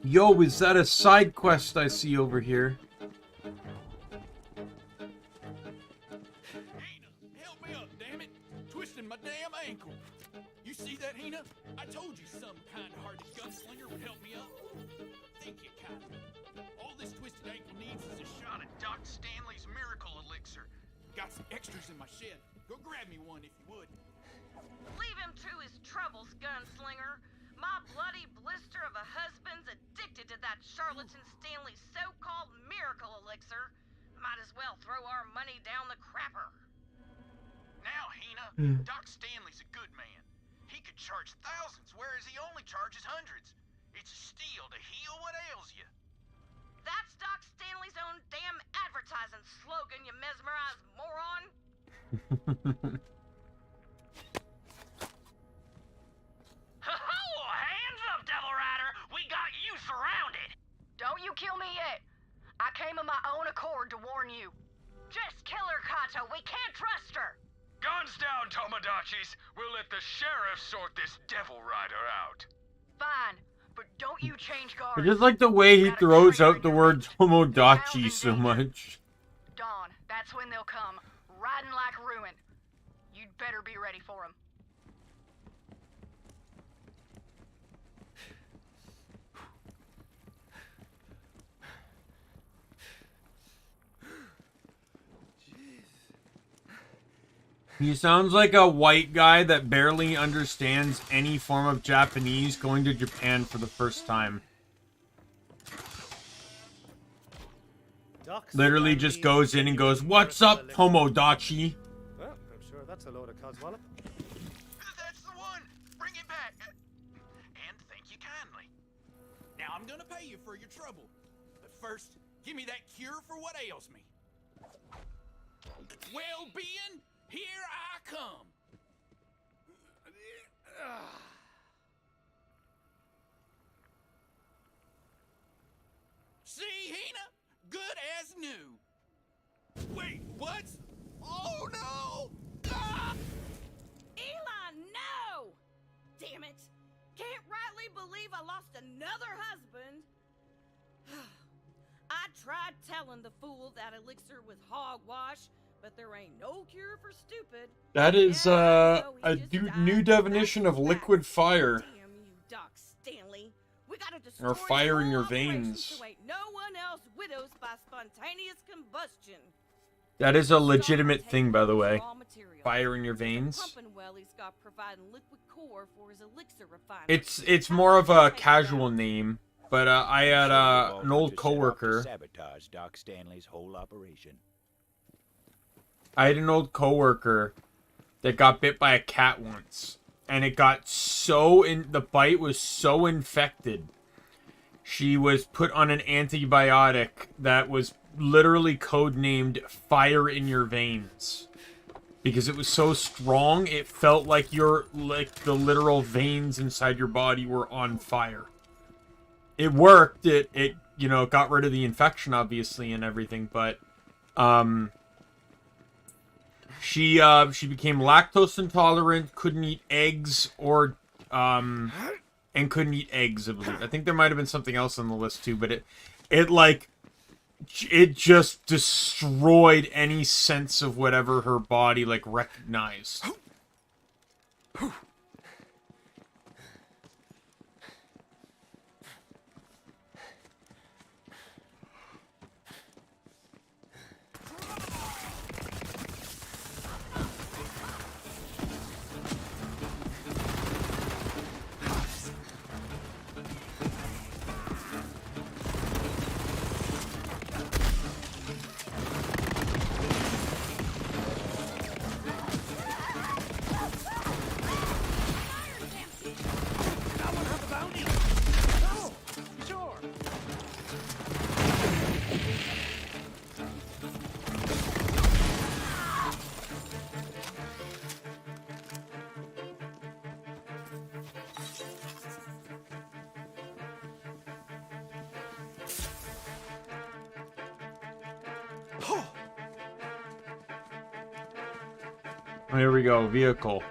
Yo, is that a side quest I see over here? Help me up, damn it! Twisting my damn ankle. You see that, Hina? I told you some kind-hearted gunslinger would help me up. Think you kindly. All this twisted ankle needs is a shot of Doc Stanley's miracle elixir. Got some extras in my shed. Go grab me one if you would. Leave him to his troubles, gunslinger. My bloody blister of a husband's addicted to that charlatan Stanley's so-called miracle elixir. Might as well throw our money down the crapper. Now, Hina, Doc Stanley's a good man. He could charge thousands, whereas he only charges hundreds. It's a steal to heal what ails you. That's Doc Stanley's own damn advertising slogan, you mesmerized moron. Hands up, Devil Rider! We got you surrounded! Don't you kill me yet. I came of my own accord to warn you. Just kill her, Kato. We can't trust her. Guns down, Tomodachi's. We'll let the sheriff sort this Devil Rider out. Fine, but don't you change guards. I just like the way he throws out the word Tomodachi so much. Dawn, that's when they'll come, riding like ruin. You'd better be ready for them. He sounds like a white guy that barely understands any form of Japanese going to Japan for the first time. Literally just goes in and goes, "What's up, Tomodachi?" Well, I'm sure that's a load of codswallop. That's the one! Bring it back! And thank you kindly. Now I'm gonna pay you for your trouble. But first, give me that cure for what ails me. Well-being, here I come. See, Hina? Good as new. Wait, what? Oh, no! Ah! Eli, no! Damn it! Can't rightly believe I lost another husband. I tried telling the fool that elixir was hogwash, but there ain't no cure for stupid. That is a new definition of liquid fire. Damn you, Doc Stanley. We gotta destroy Or fire in the your whole operation veins. So ain't no one else widows by spontaneous combustion. That is a legitimate thing, by the way. Fire in your veins. Pumping well he's got providing liquid core for his elixir refinery. It's more of a casual name, but I had an old coworker. Sabotage Doc Stanley's whole operation. I had an old coworker that got bit by a cat once, and it got the bite was so infected. She was put on an antibiotic that was literally codenamed "Fire in Your Veins," because it was so strong it felt like the literal veins inside your body were on fire. It worked. It got rid of the infection, obviously, and everything, but she became lactose intolerant, couldn't eat eggs and couldn't eat eggs, I believe. I think there might have been something else on the list too, but it just destroyed any sense of whatever her body recognized. Here we go, vehicle.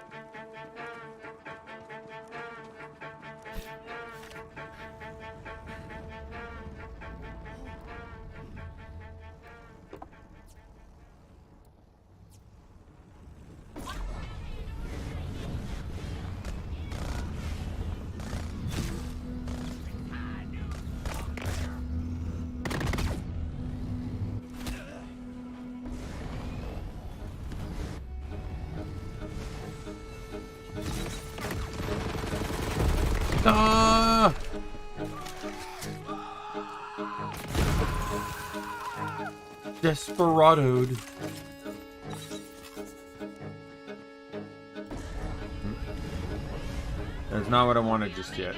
Desperadoed. That's not what I wanted just yet.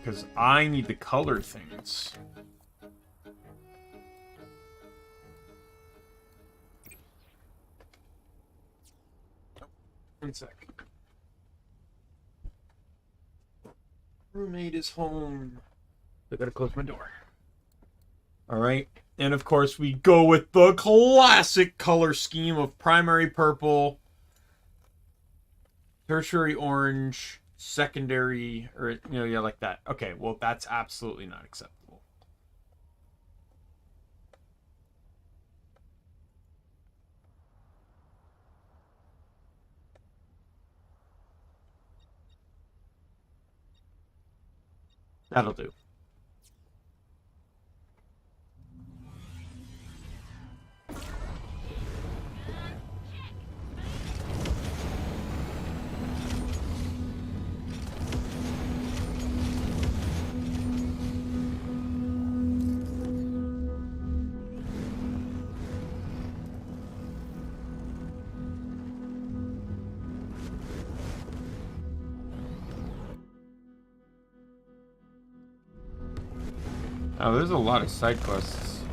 Because I need to color things. One sec. Roommate is home. I gotta close my door. Alright. And of course we go with the classic color scheme of primary purple, tertiary orange, secondary, or, yeah, like that. Okay, well, that's absolutely not acceptable. That'll do. Oh, there's a lot of side quests.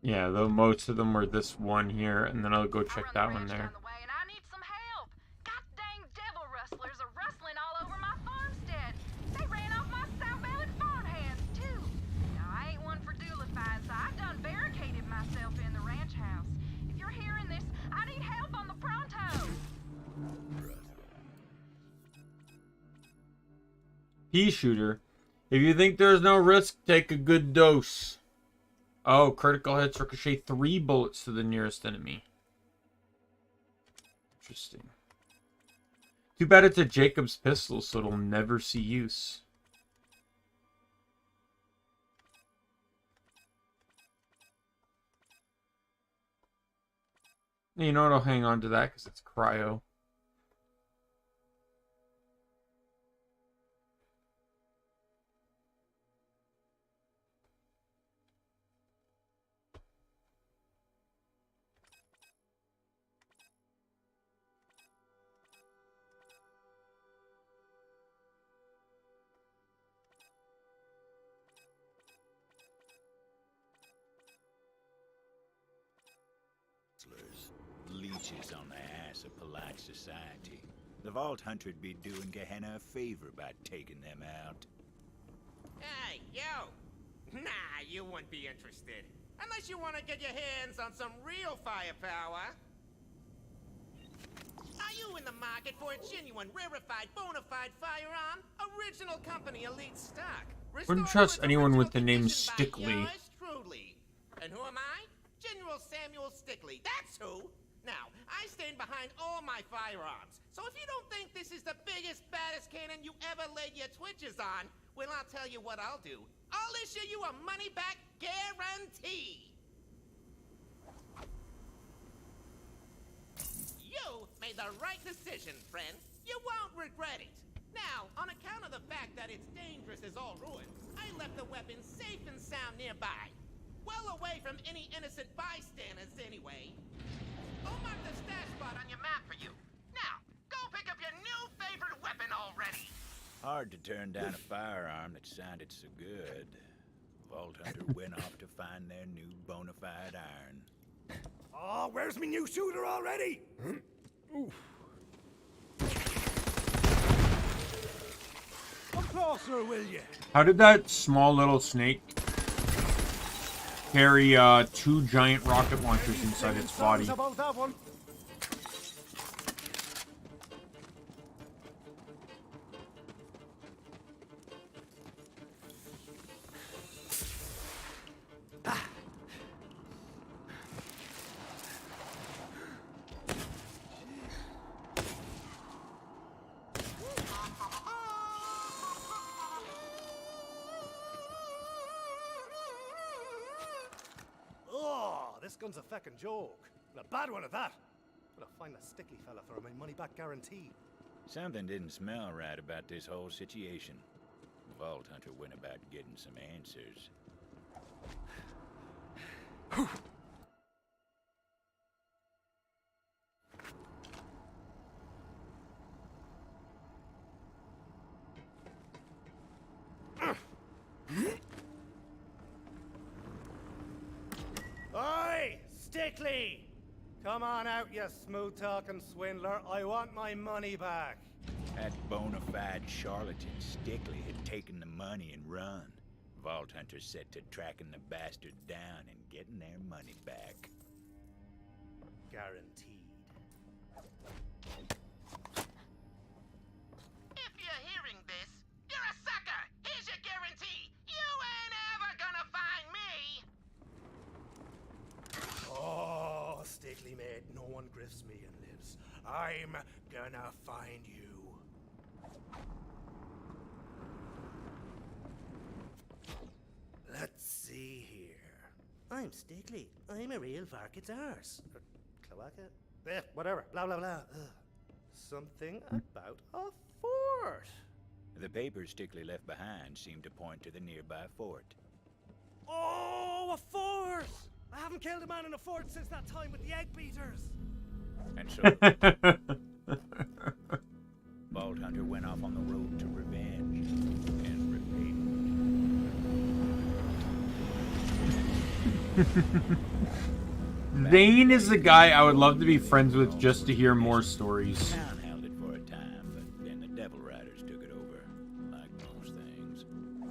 Yeah, though most of them were this one here, and then I'll go check that one there. And I need some help. God dang devil rustlers are rustling all over my farmstead. They ran off my south-bound farmhands, too. Now, I ain't one for duelifying, so I done barricaded myself in the ranch house. If you're hearing this, I need help on the pronto. Pea shooter. If you think there's no risk, take a good dose. Oh, critical hits ricochet 3 bullets to the nearest enemy. Interesting. Too bad it's a Jacob's pistol, so it'll never see use. You know what? I'll hang on to that because it's cryo. Leeches on the ass of polite society. The Vault Hunter'd be doing Gehenna a favor by taking them out. Hey, yo! Nah, you wouldn't be interested. Unless you want to get your hands on some real firepower. Are you in the market for a genuine, rarefied, bona fide firearm? Original company elite stock. Wouldn't trust anyone with the name Stickley. Yours truly. And who am I? General Samuel Stickley. That's who. Now, I stand behind all my firearms. So if you don't think this is the biggest, baddest cannon you ever laid your twitches on, well, I'll tell you what I'll do. I'll issue you a money-back guarantee. You made the right decision, friend. You won't regret it. Now, on account of the fact that it's dangerous as all ruin, I left the weapon safe and sound nearby. Well away from any innocent bystanders, anyway. I'll mark the stash spot on your map for you. Now, go pick up your new favorite weapon already. Hard to turn down a firearm that sounded so good. Vault Hunter went off to find their new bona fide iron. Oh, where's me new shooter already? Oof. Come closer, will you? How did that small little snake carry 2 giant rocket launchers inside its body? About that one. This gun's a feckin' joke. And a bad one at that. Gotta find a sticky fella for my money-back guarantee. Something didn't smell right about this whole situation. The Vault Hunter went about getting some answers. Oi! Stickley! Come on out, you smooth-talking swindler. I want my money back. That bona fide charlatan Stickley had taken the money and run. Vault Hunter set to tracking the bastard down and getting their money back. Guaranteed. If you're hearing this, you're a sucker! Here's your guarantee! You ain't ever gonna find me! Oh, Stickley, mate, no one grifts me and lives. I'm gonna find you. Let's see here. I'm Stickley. I'm a real Varket's arse. Cloaca? Whatever. Blah, blah, blah. Something about a fort. The papers Stickley left behind seemed to point to the nearby fort. Oh, a fort! I haven't killed a man in a fort since that time with the egg beaters. And so, Vault Hunter went off on the road to revenge and repayment. Zane is the guy I would love to be friends with just to hear more stories. Town held it for a time, but then the Devil Riders took it over. Like most things.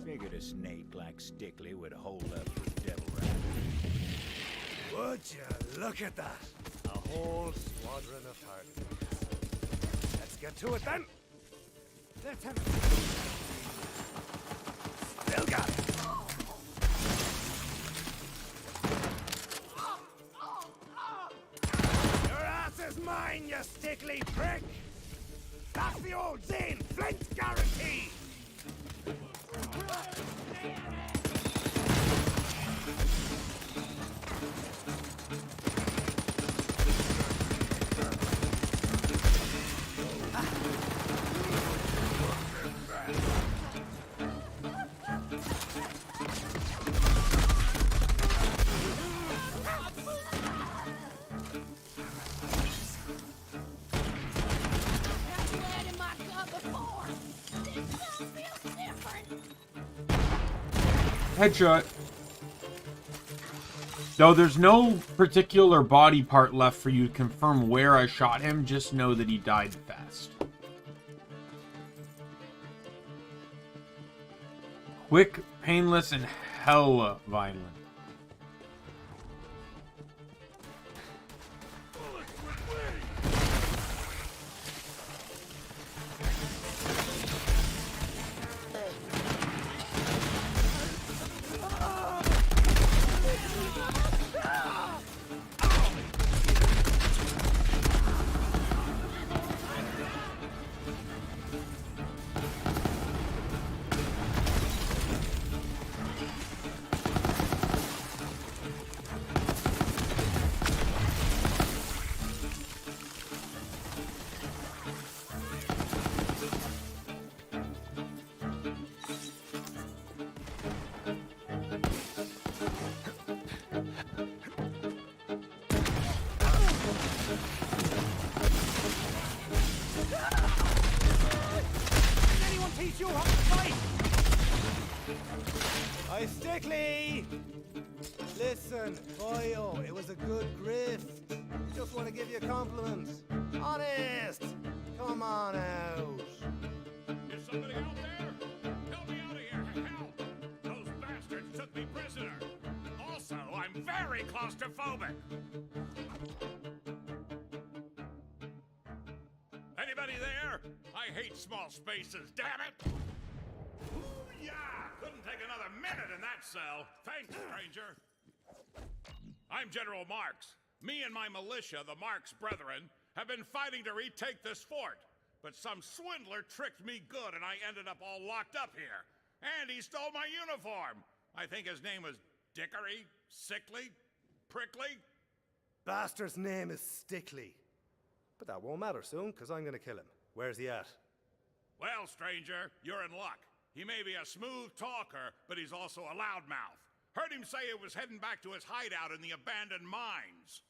Figured a snake like Stickley would hold up with Devil Riders. Would you look at that? A whole squadron of targets. Let's get to it then. Let's have it. Still got it. Your ass is mine, you stickly prick! That's the old Zane Flint guarantee! Headshot. Though there's no particular body part left for you to confirm where I shot him, just know that he died fast. Quick, painless, and hella violent. Hi, Stickley! Listen, boyo, it was a good grift. Just want to give you a compliment. Honest! Come on out. Is somebody out there? Help me out of here! Help! Those bastards took me prisoner. Also, I'm very claustrophobic. Anybody there? I hate small spaces, damn it! Ooh, yeah! Couldn't take another minute in that cell. Thanks, stranger. I'm General Marks. Me and my militia, the Marks Brethren, have been fighting to retake this fort. But some swindler tricked me good and I ended up all locked up here. And he stole my uniform. I think his name was Dickory, Sickly, Prickly. Bastard's name is Stickley. But that won't matter soon, because I'm going to kill him. Where's he at? Well, stranger, you're in luck. He may be a smooth talker, but he's also a loudmouth. Heard him say it was heading back to his hideout in the abandoned mines.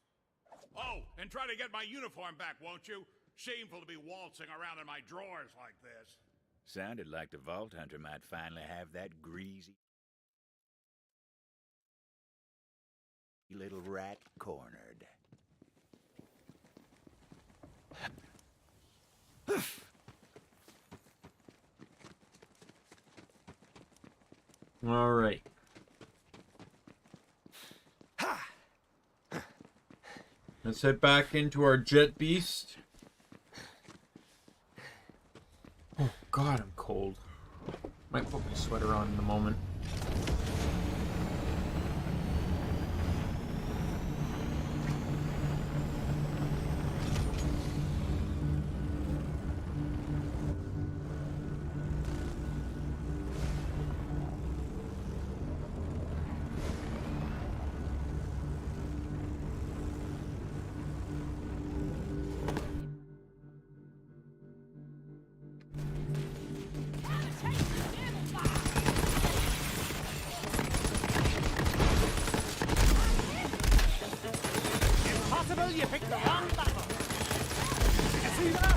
Oh, and try to get my uniform back, won't you? Shameful to be waltzing around in my drawers like this. Sounded like the Vault Hunter might finally have that greasy little rat cornered. All right. Let's head back into our jet beast. Oh God, I'm cold. Might put my sweater on in a moment. You picked the wrong battle. You see that?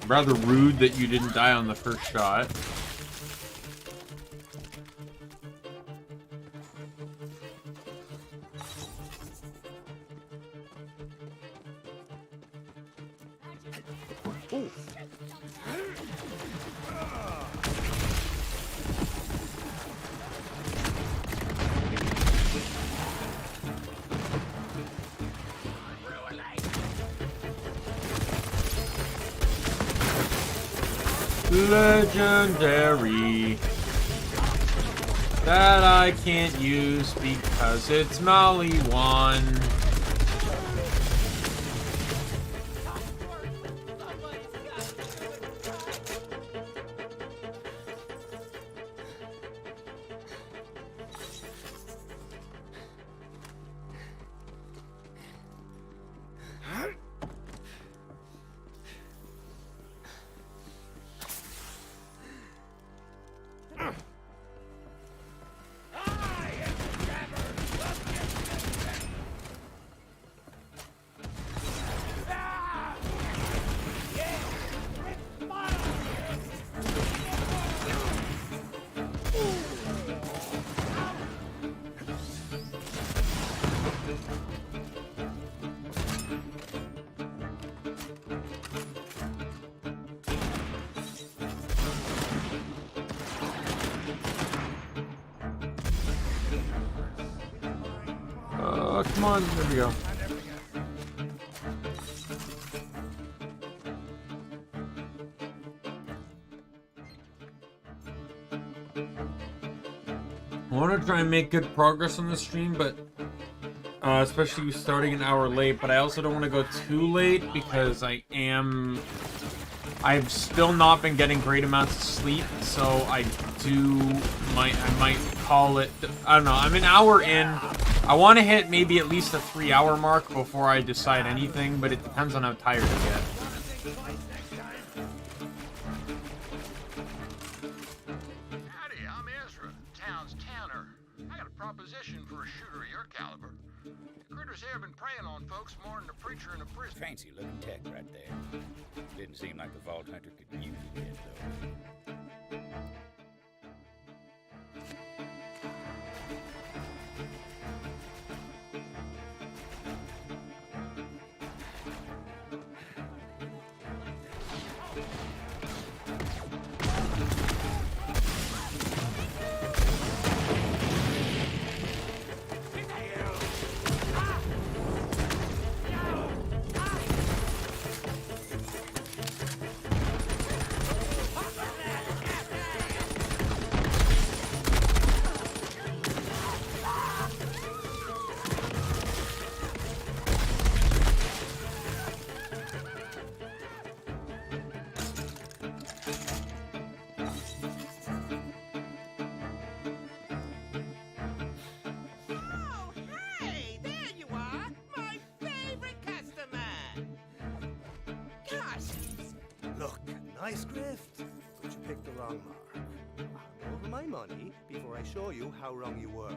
Rather rude that you didn't die on the first shot. Ooh. Legendary that I can't use because it's Mali 1. Come on, there we go. I want to try and make good progress on the stream, but especially starting an hour late, but I also don't want to go too late because I've still not been getting great amounts of sleep, so I might call it, I don't know, I'm an hour in. I want to hit maybe at least a 3-hour mark before I decide anything, but it depends on how tired I get. Howdy, I'm Ezra, town's tanner. I got a proposition for a shooter of your caliber. The critters here have been preying on folks more than a preacher in a prison. Fancy looking tech right there. Didn't seem like the Vault Hunter could use it yet, though. Nice grift, but you picked the wrong mark. I'll hand over my money before I show you how wrong you were.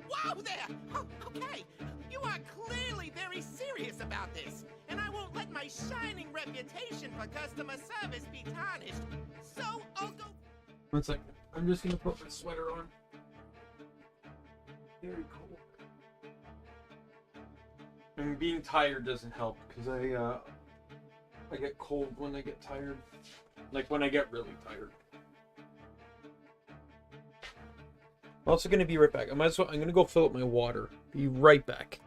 Whoa there! Oh, okay, you are clearly very serious about this, and I won't let my shining reputation for customer service be tarnished. So I'll go. 1 second. I'm just gonna put my sweater on. Very cold. And being tired doesn't help because I get cold when I get tired. Like when I get really tired. I'm also gonna be right back. I'm gonna go fill up my water. Be right back.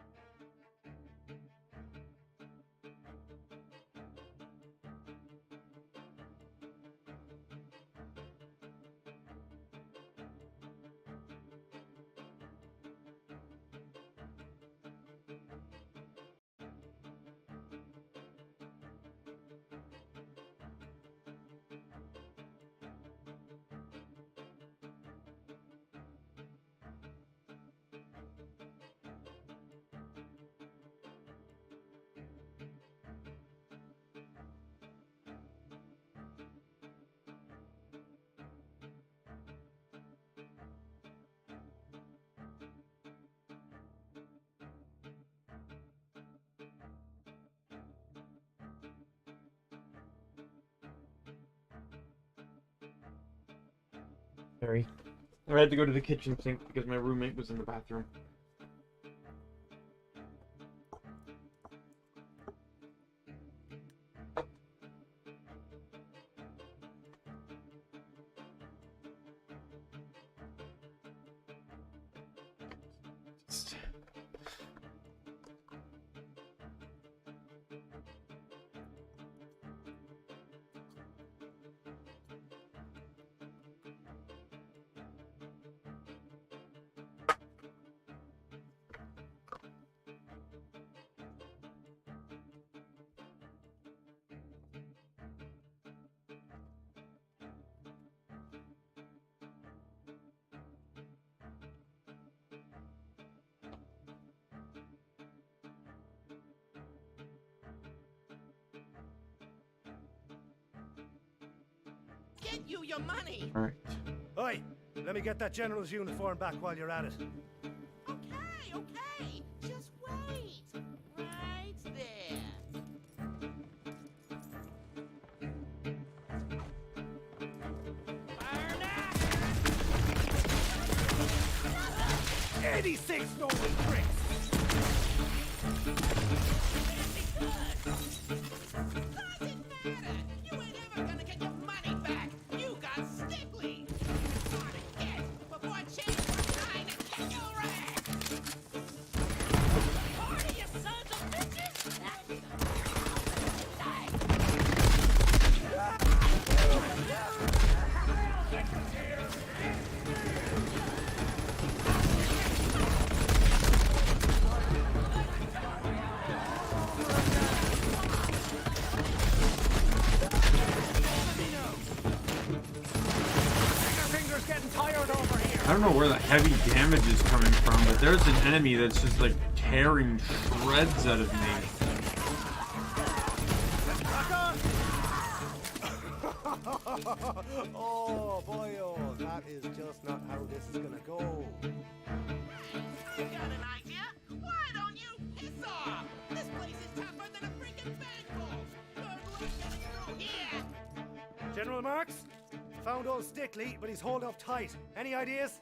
Sorry. I had to go to the kitchen sink because my roommate was in the bathroom. Get you your money. All right. Oi, let me get that general's uniform back while you're at it. Okay, okay. Just wait. Right there. 86 stolen bricks! I don't know where the heavy damage is coming from, but there's an enemy that's just like tearing shreds out of me. Oh boy, oh, that is just not how this is gonna go. I got an idea. Why don't you piss off? This place is tougher than a freaking bank vault. Good luck getting through here. General Marks? Found old Stickley, but he's holed up tight. Any ideas?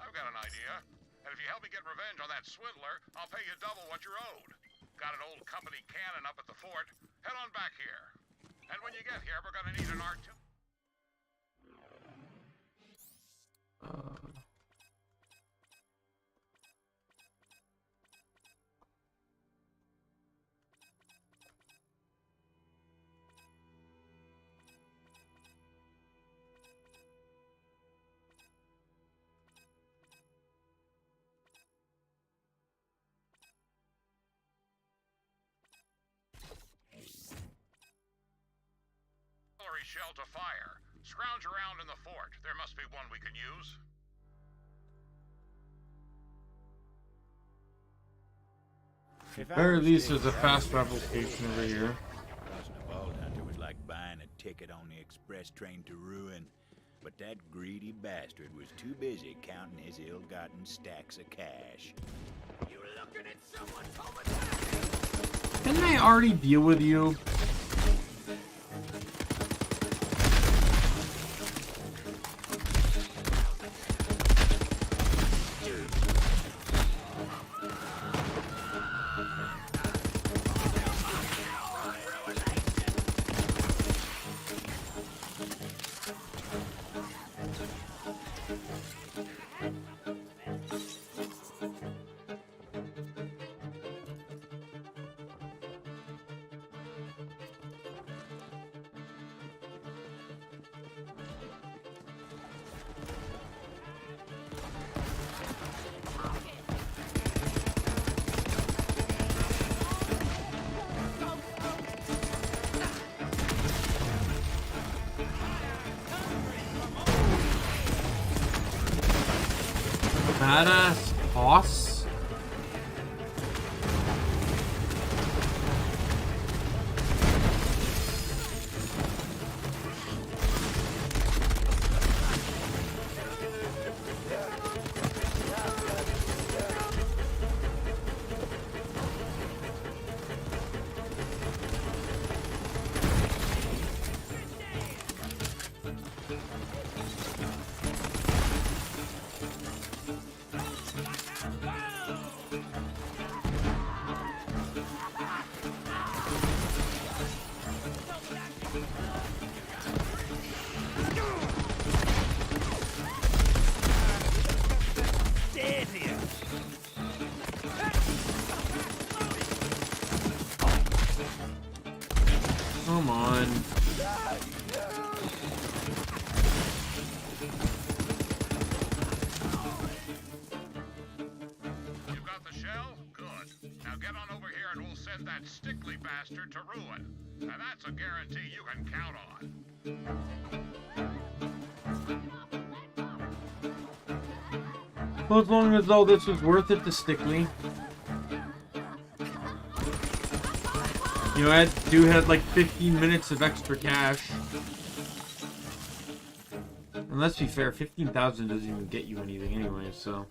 I've got an idea. And if you help me get revenge on that swindler, I'll pay you double what you're owed. Got an old company cannon up at the fort. Head on back here. And when you get here, we're gonna need an R2. Shell to fire. Scrounge around in the fort. There must be one we can use. At the very least, there's a fast replication over here. Crossing a vault hunter was like buying a ticket on the express train to ruin. But that greedy bastard was too busy counting his ill-gotten stacks of cash. You looking at someone's home? Didn't I already deal with you? Badass boss. Come on. You got the shell? Good. Now get on over here and we'll send that stickly bastard to ruin. And that's a guarantee you can count on. Well, as long as all this was worth it to Stickly. You know, I had like 15 minutes of extra cash. And let's be fair, 15,000 doesn't even get you anything anyway, so.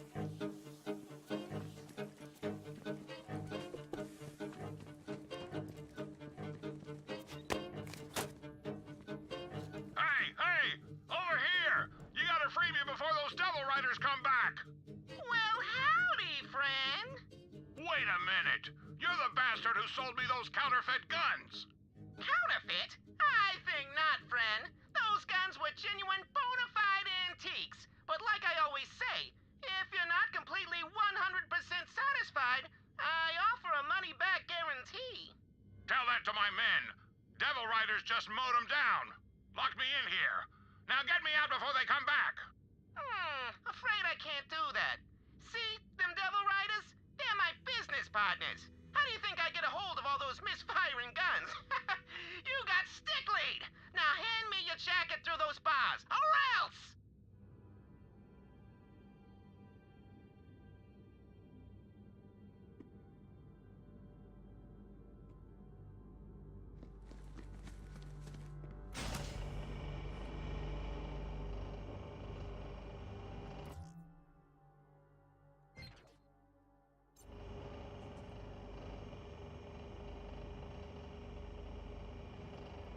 Hey! Over here! You gotta free me before those devil riders come back! Well, howdy, friend. Wait a minute! You're the bastard who sold me those counterfeit guns! Counterfeit? I think not, friend. Those guns were genuine bona fide antiques. But like I always say, if you're not completely 100% satisfied, I offer a money-back guarantee. Tell that to my men. Devil riders just mowed them down. Locked me in here. Now get me out before they come back. Afraid I can't do that. See, them devil riders? They're my business partners. How do you think I get a hold of all those misfiring guns? You got stick-lead. Now hand me your jacket through those bars, or else!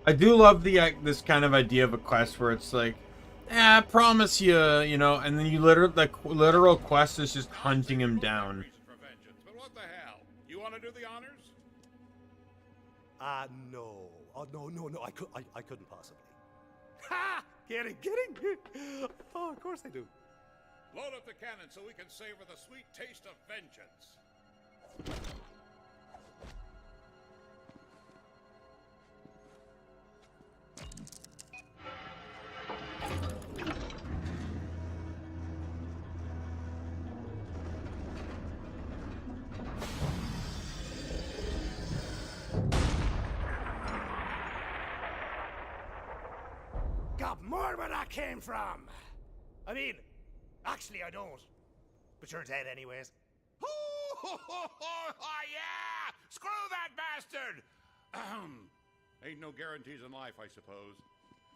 I do love the this kind of idea of a quest where it's like, I promise you, you know, and then you literal quest is just hunting him down. But what the hell? You want to do the honors? No. Oh, no. I couldn't possibly. Ha! Get him! Oh, of course I do. Load up the cannon so we can savor the sweet taste of vengeance. Got more where that came from. I mean, actually I don't. But you're dead anyways. Yeah! Screw that bastard! Ain't no guarantees in life, I suppose.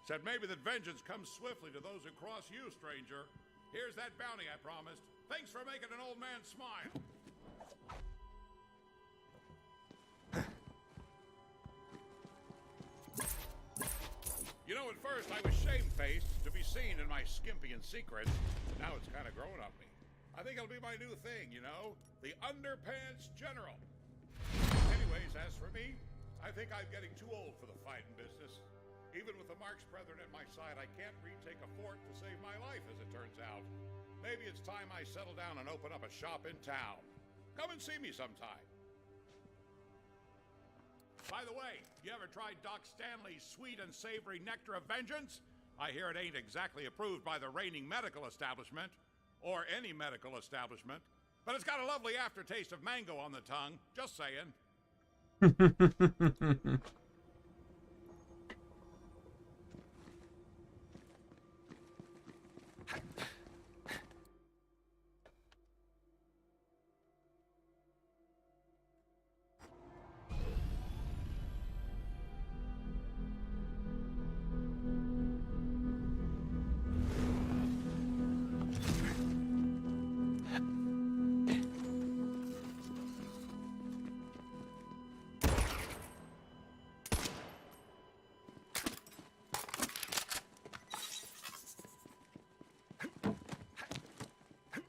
Said maybe that vengeance comes swiftly to those who cross you, stranger. Here's that bounty I promised. Thanks for making an old man smile. You know, at first I was shamefaced to be seen in my skimpy and secrets. Now it's kind of grown on me. I think it'll be my new thing, you know? The Underpants General. Anyways, as for me, I think I'm getting too old for the fighting business. Even with the Marx Brethren at my side, I can't retake a fort to save my life, as it turns out. Maybe it's time I settle down and open up a shop in town. Come and see me sometime. By the way, you ever tried Doc Stanley's sweet and savory nectar of vengeance? I hear it ain't exactly approved by the reigning medical establishment, or any medical establishment, but it's got a lovely aftertaste of mango on the tongue, just saying.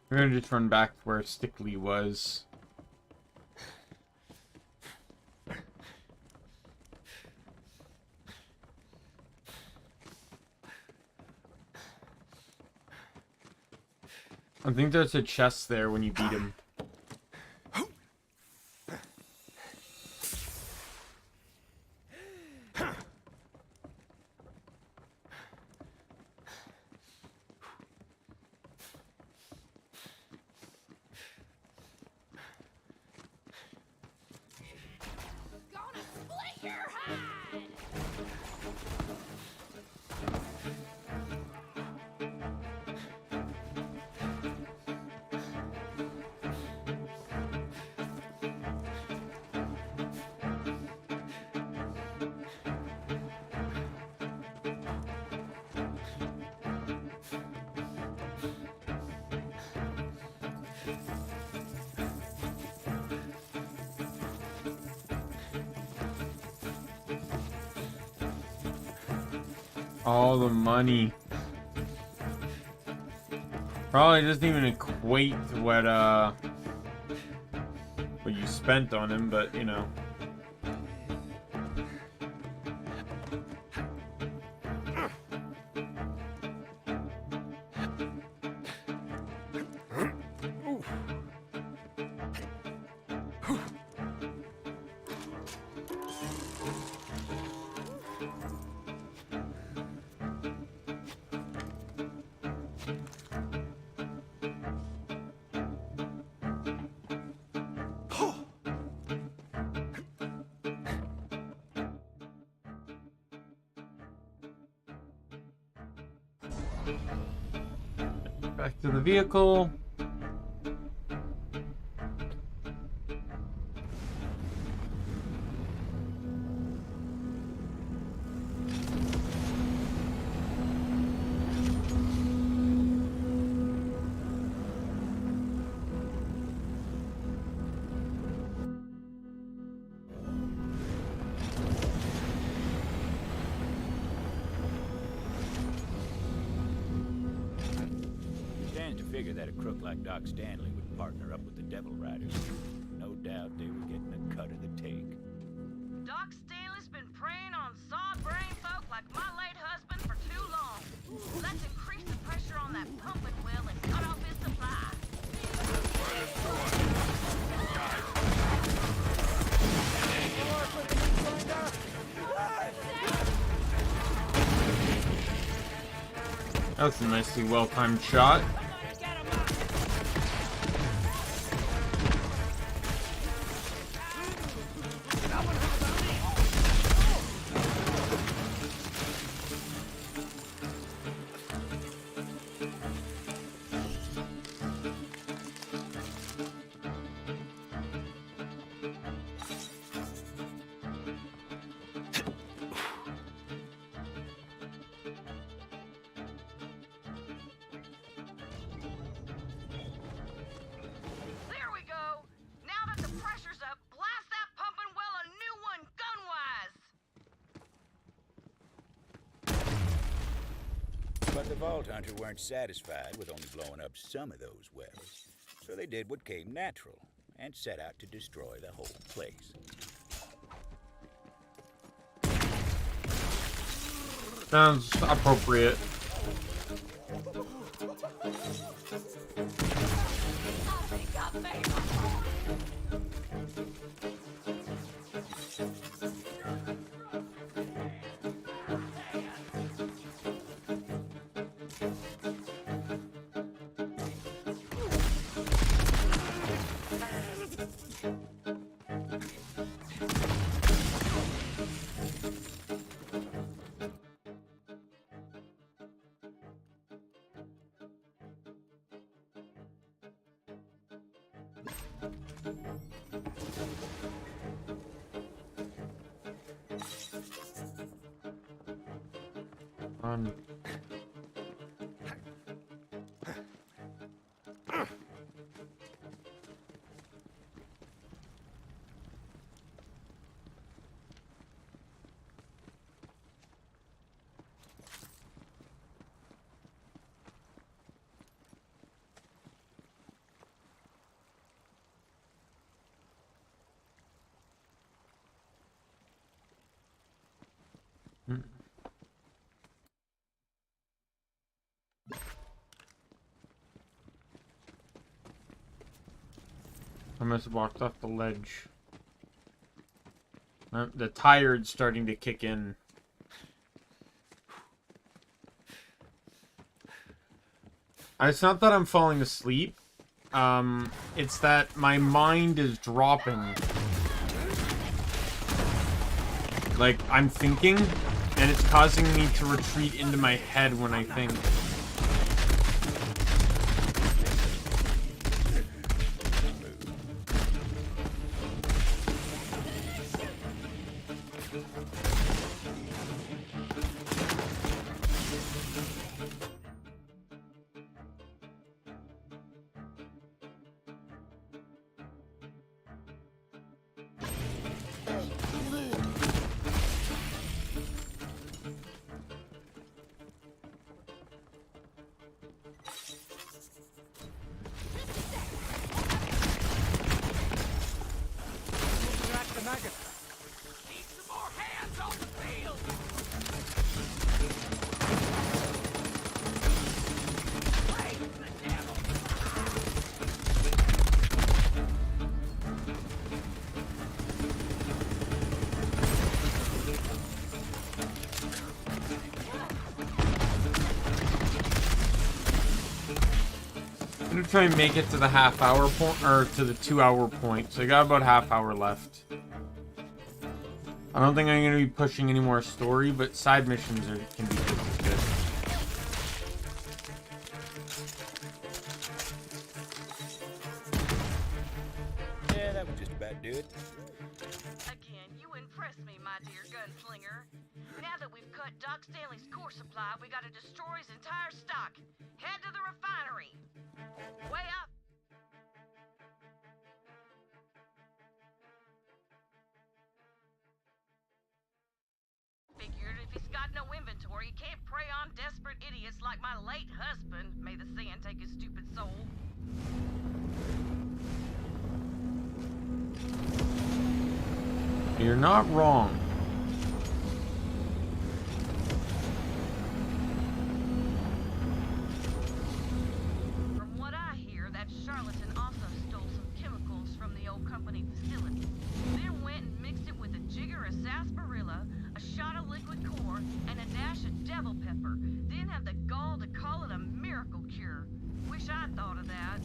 We're gonna just run back to where Stickly was. I think there's a chest there when you beat him. All the money. Probably doesn't even equate to what you spent on him, but you know. Back to the vehicle. Figure that a crook like Doc Stanley would partner up with the Devil Riders. No doubt they were getting a cut of the take. Doc Stanley's been preying on sawed-brain folk like my late husband for too long. Let's increase the pressure on that pumping well and cut off his supply. That's a nicely well-timed shot. But the Vault Hunter weren't satisfied with only blowing up some of those wells, so they did what came natural and set out to destroy the whole place. Sounds appropriate. I must have walked off the ledge. The tired's starting to kick in. It's not that I'm falling asleep. It's that my mind is dropping. Like, I'm thinking, and it's causing me to retreat into my head when I think. gonna try and make it to the half-hour point, or to the 2-hour point. So I got about half-hour left. I don't think I'm gonna be pushing any more story, but side missions can be just as good. Yeah, that would just about do it. Again, you impress me, my dear gunslinger. Now that we've cut Doc Stanley's core supply, we gotta destroy his entire stock. Head to the refinery. Way up. Figured if he's got no inventory, he can't prey on desperate idiots like my late husband. May the sand take his stupid soul. You're not wrong. From what I hear, that charlatan also stole some chemicals from the old company facility. Then went and mixed it with a jigger of sarsaparilla, a shot of liquid core, and a dash of devil pepper. Then have the gall to call it a miracle cure. Wish I'd thought of that.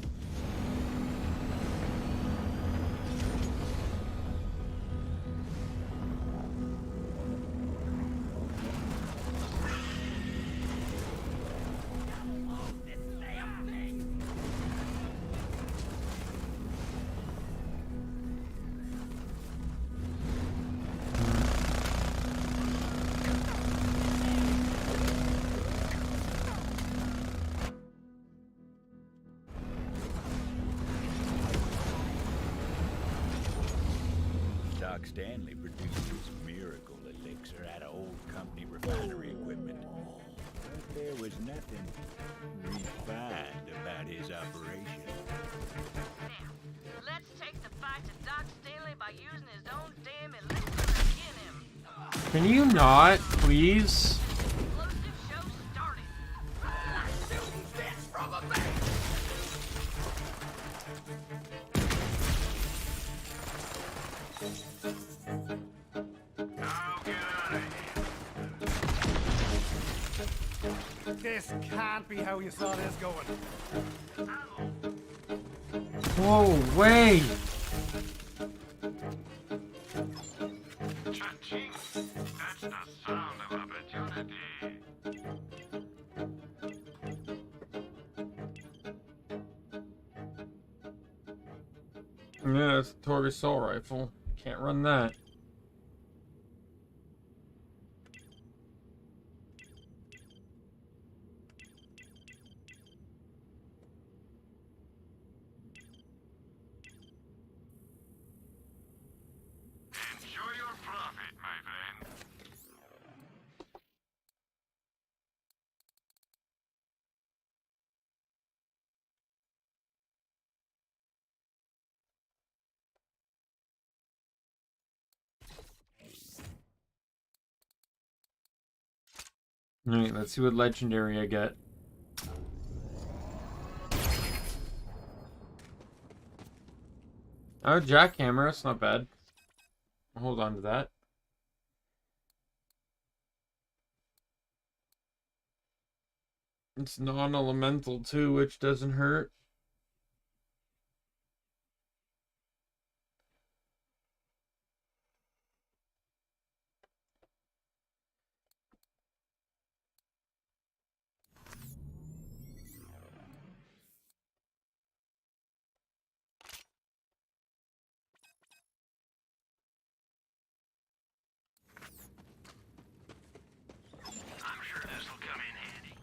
Doc Stanley produced this miracle elixir out of old company refinery equipment. But there was nothing refined about his operation. Now, let's take the fight to Doc Stanley by using his own damn elixir to get him. Can you not, please? Explosive show started. Shooting fish from a base. This can't be how you saw this going. Whoa, way! Cha-ching! That's the sound of opportunity. Yeah, it's a Torgue Assault Rifle. Can't run that. Enjoy your profit, my friend. Alright, let's see what legendary I get. Oh, jackhammer, that's not bad. I'll hold on to that. It's non-elemental too, which doesn't hurt. I'm sure this'll come in handy.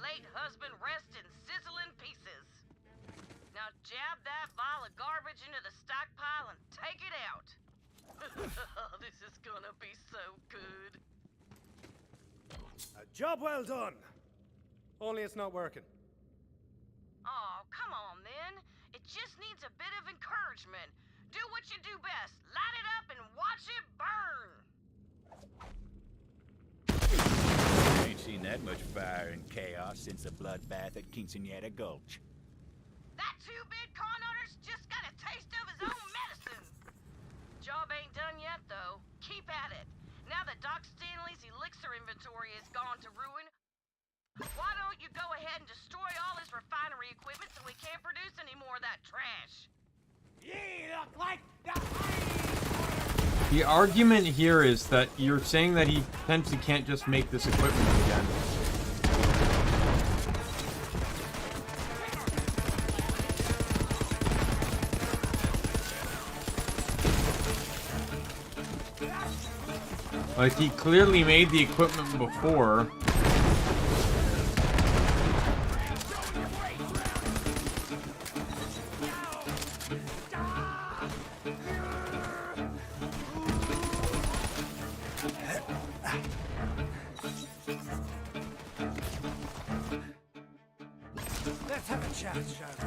late husband rest in sizzling pieces. Now jab that vial of garbage into the stockpile and take it out. This is gonna be so good. A job well done. Only it's not working. Oh, come on then. It just needs a bit of encouragement. Do what you do best. Light it up and watch it burn. Ain't seen that much fire and chaos since the bloodbath at Quinceañera Gulch. That two-bit con artist just got a taste of his own medicine. Job ain't done yet, though. Keep at it. Now that Doc Stanley's elixir inventory has gone to ruin, why don't you go ahead and destroy all his refinery equipment so we can't produce any more of that trash? You look like the... The argument here is that you're saying that he potentially can't just make this equipment again. Like, he clearly made the equipment before. Let's have a chat, shall we?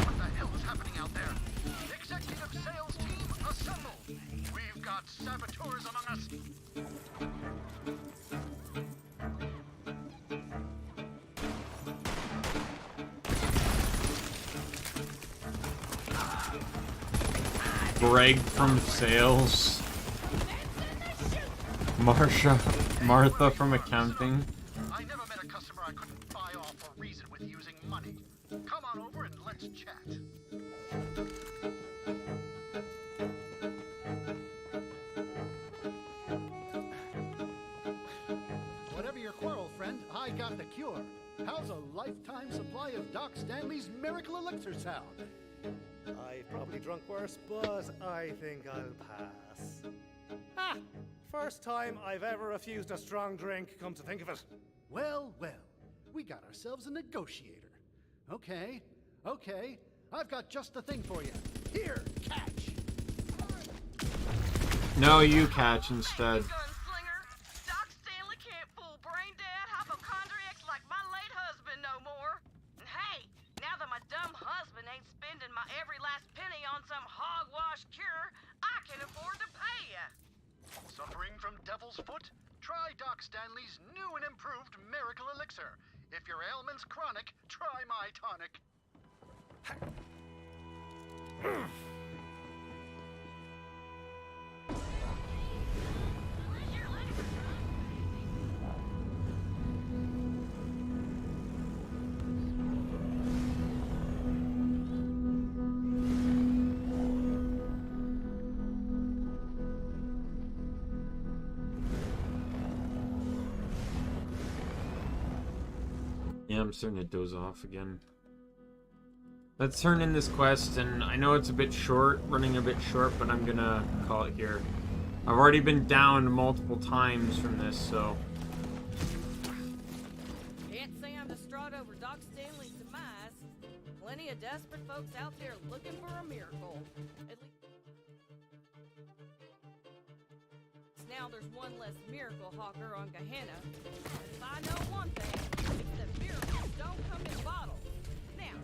What the hell is happening out there? Executive sales team, assemble! We've got saboteurs among us. Greg from sales. Martha from accounting. I never met a customer I couldn't buy off or reason with using money. Come on over and let's chat. Whatever your quarrel, friend, I got the cure. How's a lifetime supply of Doc Stanley's miracle elixir sound? I've probably drunk worse, but I think I'll pass. Ah! First time I've ever refused a strong drink, come to think of it. Well, well, we got ourselves a negotiator. Okay, I've got just the thing for you. Here, catch! No, you catch instead. Gunslinger, Doc Stanley can't fool brain-dead hypochondriacs like my late husband no more. And hey, now that my dumb husband ain't spending my every last penny on some hogwash cure, I can afford to pay ya. Suffering from devil's foot? Try Doc Stanley's new and improved miracle elixir. If your ailment's chronic, try my tonic. Yeah, I'm starting to doze off again. Let's turn in this quest, and I know it's a bit short, running a bit short, but I'm gonna call it here. I've already been downed multiple times from this, so... Can't say I'm distraught over Doc Stanley's demise. Plenty of desperate folks out there looking for a miracle. At least now there's one less miracle hawker on Gehenna. And if I know one thing, it's that miracles don't come in bottles. Now,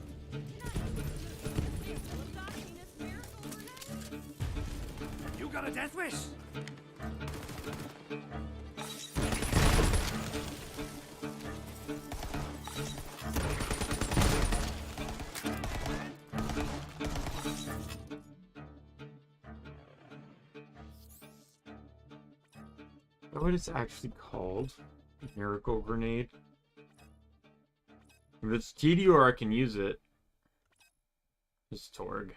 You got a death wish? What it's actually called? Miracle grenade. If it's Tediore, I can use it. It's Torgue.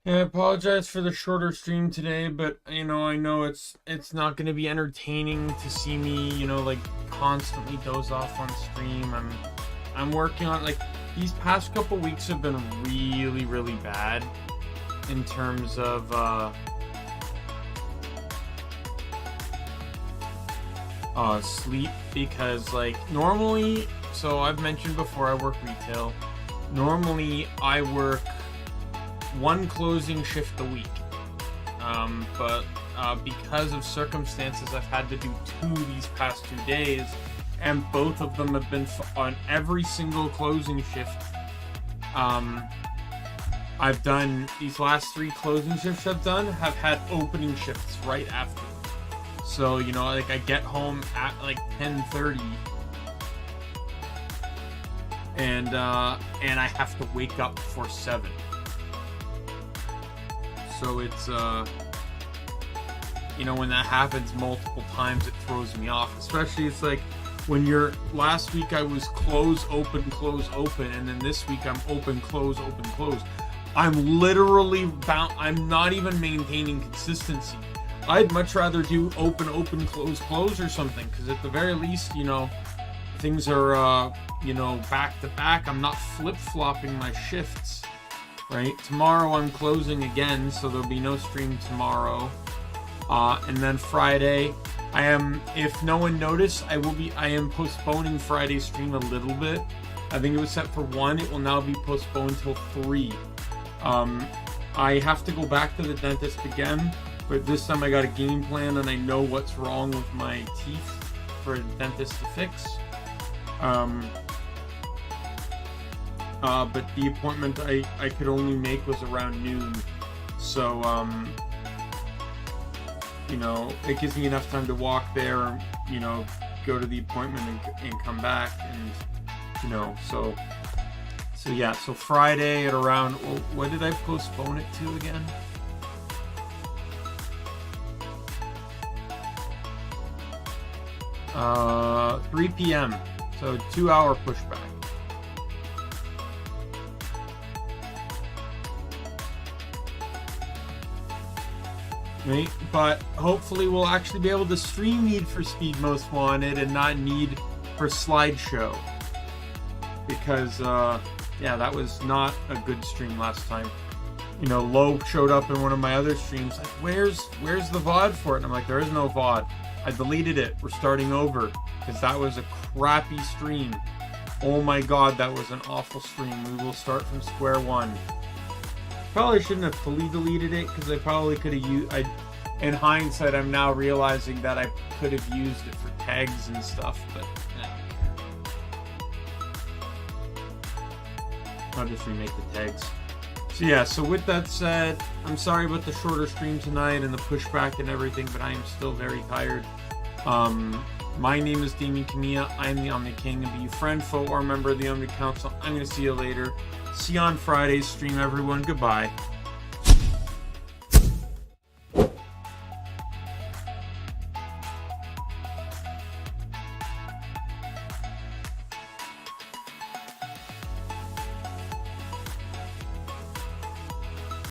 Yeah, I apologize for the shorter stream today, but I know it's not going to be entertaining to see me, like constantly doze off on stream. I'm working on, like, these past couple weeks have been really, really bad in terms of sleep, because like normally, so I've mentioned before, I work retail. Normally I work one closing shift a week, but because of circumstances, I've had to do 2 these past 2 days, and both of them have been on every single closing shift. I've done these last 3 closing shifts have had opening shifts right after. So, like, I get home at like 10:30, and I have to wake up for 7. So it's when that happens multiple times, it throws me off. Especially, it's like when last week I was close, open, and then this week I'm open, close, open, close. I'm literally bound. I'm not even maintaining consistency. I'd much rather do open, open, close, close or something, because at the very least, things are, back to back. I'm not flip-flopping my shifts, right? Tomorrow I'm closing again, so there'll be no stream tomorrow. And then Friday, if no one noticed, I am postponing Friday's stream a little bit. I think it was set for 1. It will now be postponed till 3. I have to go back to the dentist again, but this time I got a game plan and I know what's wrong with my teeth for the dentist to fix. But the appointment I could only make was around noon. So, it gives me enough time to walk there, go to the appointment and come back, and, so yeah, so Friday at around, what did I postpone it to again? Uh, 3 p.m. So 2-hour pushback. Right? But hopefully we'll actually be able to stream Need for Speed Most Wanted and not Need for Slideshow. Because, yeah, that was not a good stream last time. Low showed up in one of my other streams, like, where's the VOD for it? And I'm like, there is no VOD. I deleted it. We're starting over. Because that was a crappy stream. Oh my god, that was an awful stream. We will start from square one. Probably shouldn't have fully deleted it, because I probably could have used... in hindsight, I'm now realizing that I could have used it for tags and stuff, but... I'll just remake the tags. So yeah, so with that said, I'm sorry about the shorter stream tonight and the pushback and everything, but I am still very tired. My name is Daimien Kamiya. I am the Omni King, and be you friend, foe, or member of the Omni Council. I'm going to see you later. See you on Friday's stream, everyone. Goodbye.